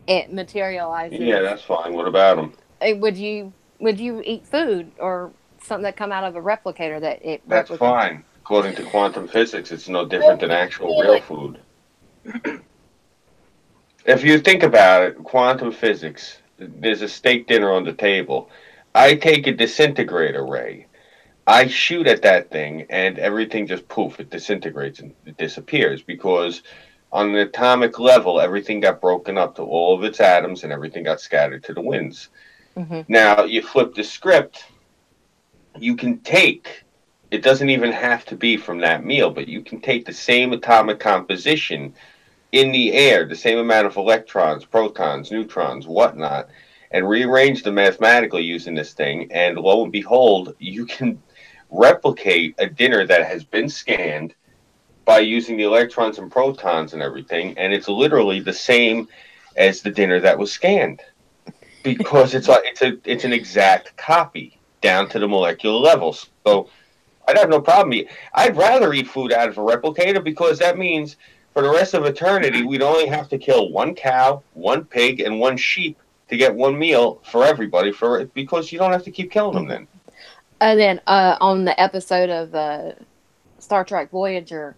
it materializes. Yeah, that's fine. What about them? Would you eat food or something that come out of a replicator that it That's replicates. fine. According to quantum physics, it's no different than actual real food. If you think about it, quantum physics, there's a steak dinner on the table. I take a disintegrator ray. I shoot at that thing, and everything just poof, it disintegrates and it disappears because on an atomic level, everything got broken up to all of its atoms and everything got scattered to the winds. Mm-hmm. Now, you flip the script, you can take, it doesn't even have to be from that meal, but you can take the same atomic composition in the air, the same amount of electrons, protons, neutrons, whatnot, and rearrange them mathematically using this thing, and lo and behold, you can replicate a dinner that has been scanned by using the electrons and protons and everything, and it's literally the same as the dinner that was scanned because it's an exact copy down to the molecular level. So I'd have no problem. I'd rather eat food out of a replicator because that means for the rest of eternity we'd only have to kill one cow, one pig, and one sheep to get one meal for everybody because you don't have to keep killing them then. And then on the episode of Star Trek Voyager,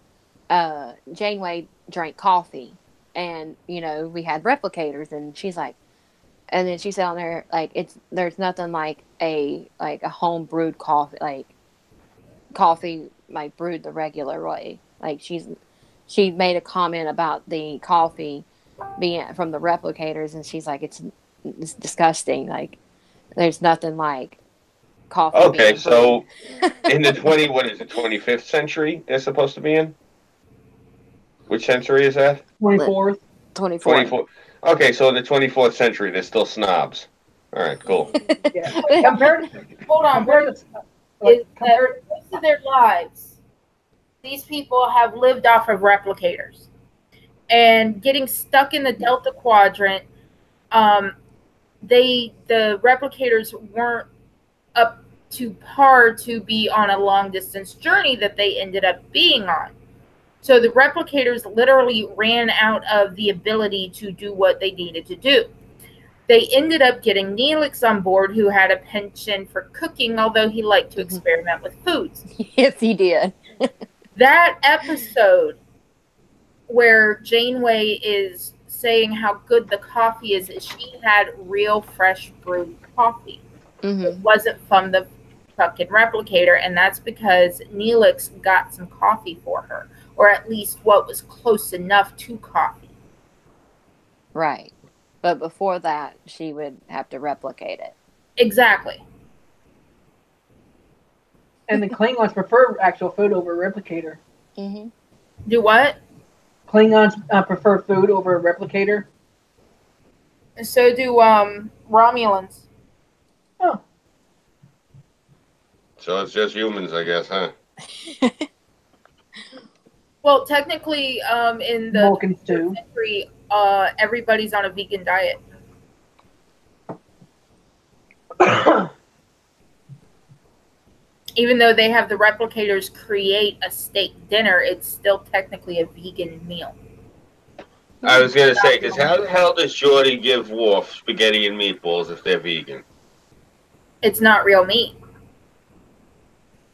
Janeway drank coffee, and we had replicators, and she's like, and then she said on there like there's nothing like a home brewed coffee like brewed the regular way. Like she made a comment about the coffee being from the replicators, and she's like it's disgusting. Like there's nothing like coffee. Okay, so in the 25th century they're supposed to be in? Which century is that? 24th. 24. Okay, so in the 24th century they're still snobs. All right, cool. Yeah. Compared Is that most of their lives, these people have lived off of replicators, and getting stuck in the Delta Quadrant. The replicators weren't up to par to be on a long distance journey that they ended up being on. So the replicators literally ran out of the ability to do what they needed to do. They ended up getting Neelix on board, who had a penchant for cooking, although he liked to experiment with foods. Yes, he did. That episode where Janeway is saying how good the coffee is she had real fresh brewed coffee. Mm-hmm. It wasn't from the fucking replicator, and that's because Neelix got some coffee for her, or at least what was close enough to coffee. Right. But before that, she would have to replicate it. Exactly. And the Klingons prefer actual food over replicator. Mm-hmm. Do what? Klingons prefer food over a replicator. And so do Romulans. Oh. So it's just humans, I guess, huh? Well, technically, in the Vulcans too. century, everybody's on a vegan diet. Even though they have the replicators create a steak dinner, it's still technically a vegan meal. I was going to say, because how the hell does Jordy give Worf spaghetti and meatballs if they're vegan? It's not real meat.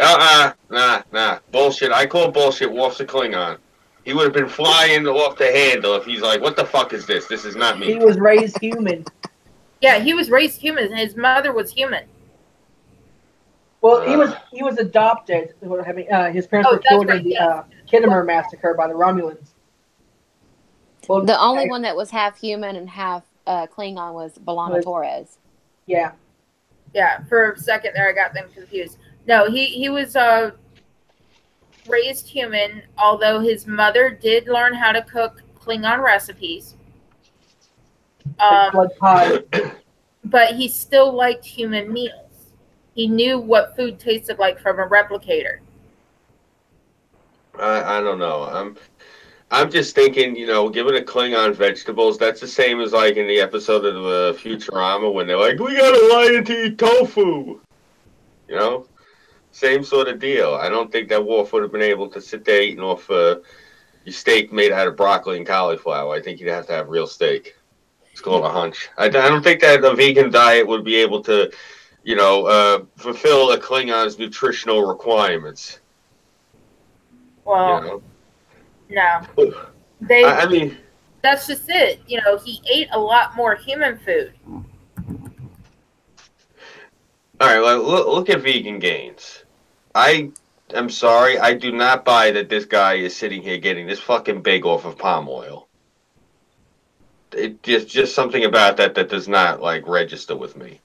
Nah. Bullshit. I call bullshit. Worf's a Klingon. He would have been flying off the handle if he's like, what the fuck is this? This is not me. He was raised human. Yeah, he was raised human, and his mother was human. Well, he was adopted. His parents were killed in the Kittimer massacre by the Romulans. Well, The only one that was half human and half Klingon was B'Elanna Torres. Yeah. Yeah, for a second there I got them confused. No, he was raised human, although his mother did learn how to cook Klingon recipes. Blood pie. But he still liked human meals. He knew what food tasted like from a replicator. I don't know. I'm just thinking, giving a Klingon vegetables, that's the same as like in the episode of Futurama when they're like, we gotta lion to eat tofu. Same sort of deal. I don't think that Worf would have been able to sit there eating off your steak made out of broccoli and cauliflower. I think you'd have to have real steak. It's called a hunch. I don't think that a vegan diet would be able to fulfill a Klingon's nutritional requirements. Well, no. I mean, That's just it. He ate a lot more human food. all right, well, look at vegan gains. I'm sorry, I do not buy that this guy is sitting here getting this fucking big off of palm oil. It just something about that does not register with me.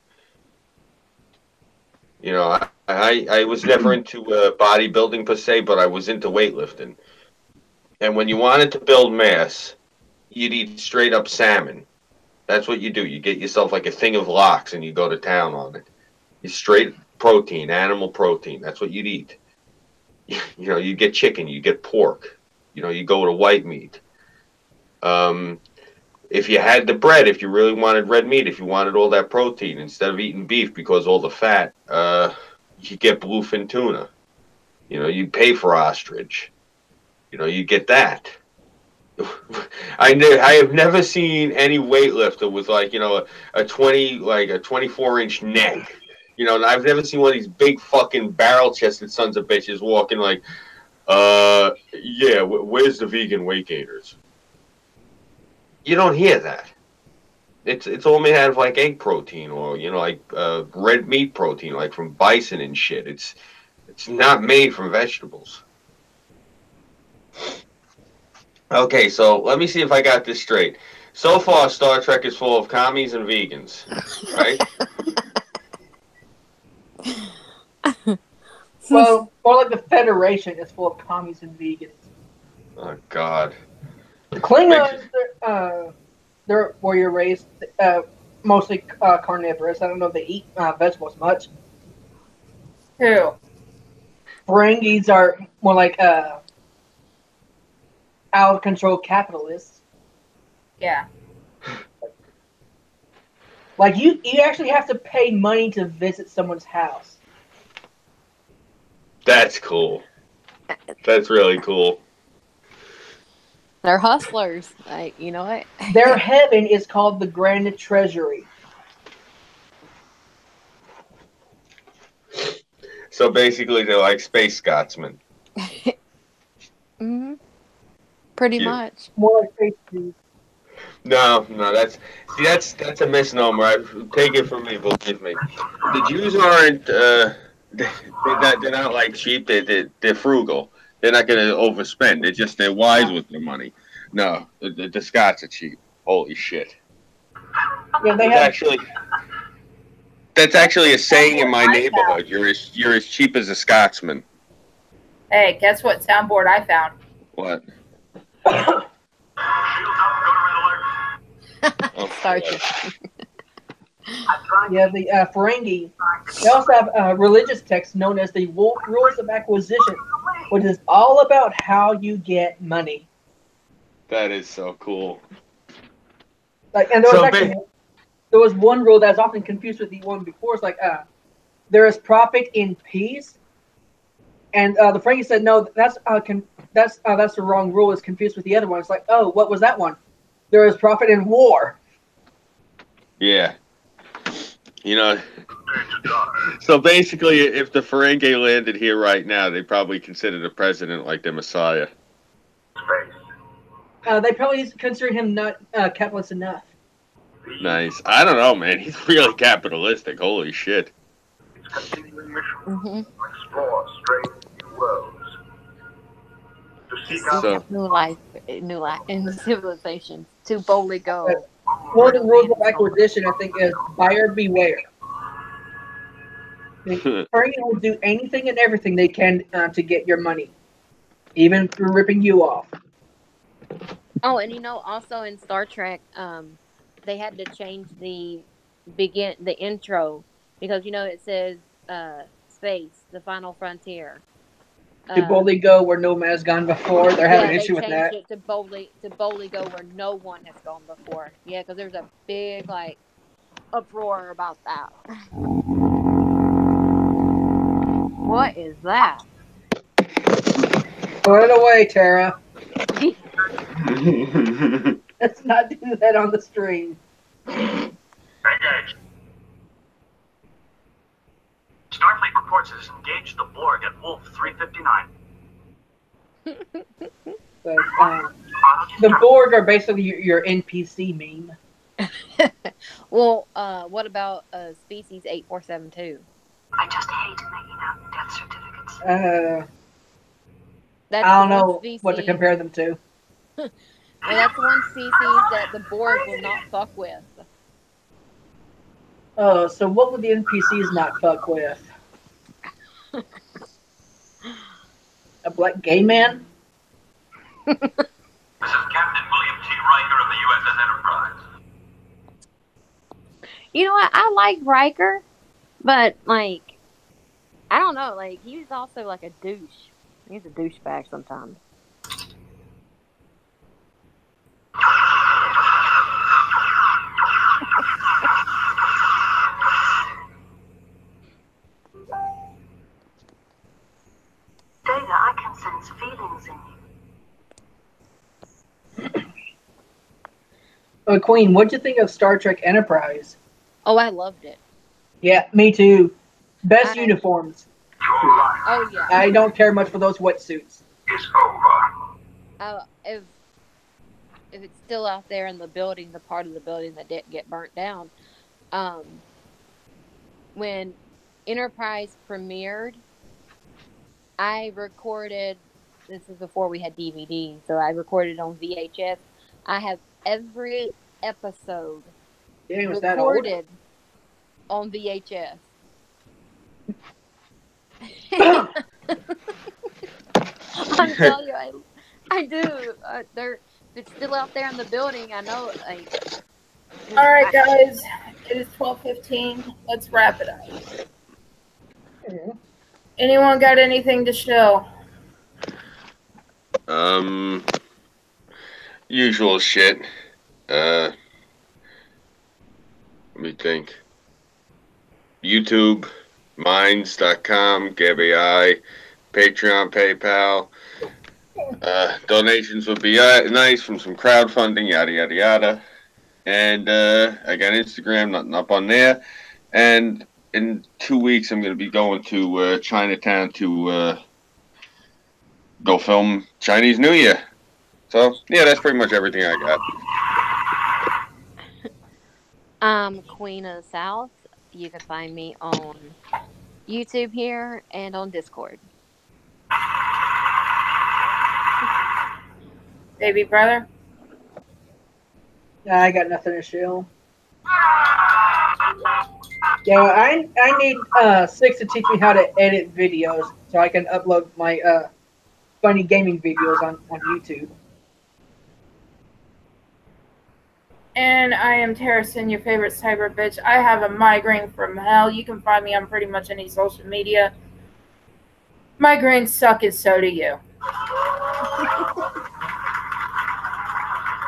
I was never into bodybuilding per se, but I was into weightlifting. And when you wanted to build mass, you'd eat straight up salmon. That's what you do. You get yourself a thing of lox and you go to town on it. You straight protein, animal protein. That's what you'd eat. You get chicken, you get pork. You go to white meat. If you had the bread, if you really wanted red meat, if you wanted all that protein, instead of eating beef because all the fat, you get bluefin tuna. You pay for ostrich. You get that. I have never seen any weightlifter with a 24-inch neck. I've never seen one of these big fucking barrel-chested sons of bitches walking yeah, where's the vegan weight gainers? You don't hear that. It's all made out of egg protein or red meat protein from bison and shit. It's not made from vegetables. Okay, so let me see if I got this straight. So far, Star Trek is full of commies and vegans, right? Well, more like the Federation is full of commies and vegans. Oh God. The Klingons, they're warrior race, mostly carnivorous. I don't know if they eat vegetables much. Who? Ferengis are more out of control capitalists. Yeah. You actually have to pay money to visit someone's house. That's cool. That's really cool. They're hustlers. You know what? Their heaven is called the Grand Treasury. So basically, they're like space Scotsmen. Mm-hmm. Pretty much. More like space Jews. No, that's a misnomer. Take it from me, believe me. The Jews aren't. They're not cheap. They're frugal. They're not going to overspend. They're wise with their money. No, the Scots are cheap. Holy shit. Yeah, That's actually a saying in my neighborhood. You're as cheap as a Scotsman. Hey, guess what soundboard I found? What? Sorry. Yeah, the Ferengi. They also have religious texts known as the Rules of Acquisition, which is all about how you get money. That is so cool. And there was one rule that was often confused with the one before. It's there is profit in peace, and the Ferengi said no. That's the wrong rule. It's confused with the other one. It's oh, what was that one? There is profit in war. Yeah. So basically, if the Ferengi landed here right now, they probably consider the president like their messiah. They probably consider him not capitalist enough. Nice. I don't know, man. He's really capitalistic. Holy shit. Mm-hmm. Explore strange new worlds. To seek out New life in civilization. To boldly go. One of the rules of acquisition, I think, is buyer beware. The Ferengi will do anything and everything they can to get your money, even through ripping you off. Oh, and also in Star Trek, they had to change the intro because it says space, the final frontier. To boldly go where no man has gone before. They're having an issue with that. They changed it to boldly go where no one has gone before. Yeah, because there's a big uproar about that. What is that? Put it away, Tara. Let's not do that on the stream. engage. reports has engaged the Borg at Wolf 359. But the Borg are basically your NPC meme. Well, what about species 8472? I just hate making out death certificates. That's I don't the one know what to species- compare them to. Well, that's one species that the Borg will not fuck with. So what would the NPCs not fuck with? A black gay man? This is Captain William T. Riker of the USS Enterprise. You know what? I like Riker, but like, I don't know. Like, he's also like a douche. He's a douchebag sometimes. Data, I can sense feelings in you. Queen, what'd you think of Star Trek Enterprise? Oh, I loved it. Yeah, me too. Best I- uniforms. Your life Oh yeah. I don't care much for those wetsuits. is over. If it's still out there in the building, the part of the building that didn't get burnt down, when Enterprise premiered, I recorded. This is before we had DVD, so I recorded on VHS. I have every episode Yeah, it was that old. recorded on VHS. I'm telling you, I do. It's still out there in the building. I know. All right, guys. It is 12:15. Let's wrap it up. Anyone got anything to show? Usual shit. Let me think. YouTube, Minds.com, Gabby I, Patreon, PayPal. Donations would be nice from some crowdfunding, yada yada yada. And I got Instagram, nothing up on there. And in 2 weeks, I'm going to be going to Chinatown to go film Chinese New Year. So yeah, that's pretty much everything I got. I'm Queen of the South. You can find me on YouTube here and on Discord. Baby brother? I got nothing to show. Yeah, I need Six to teach me how to edit videos so I can upload my funny gaming videos on YouTube. And I am Terracin, your favorite cyber bitch. I have a migraine from hell. You can find me on pretty much any social media. Migraines suck, and so do you.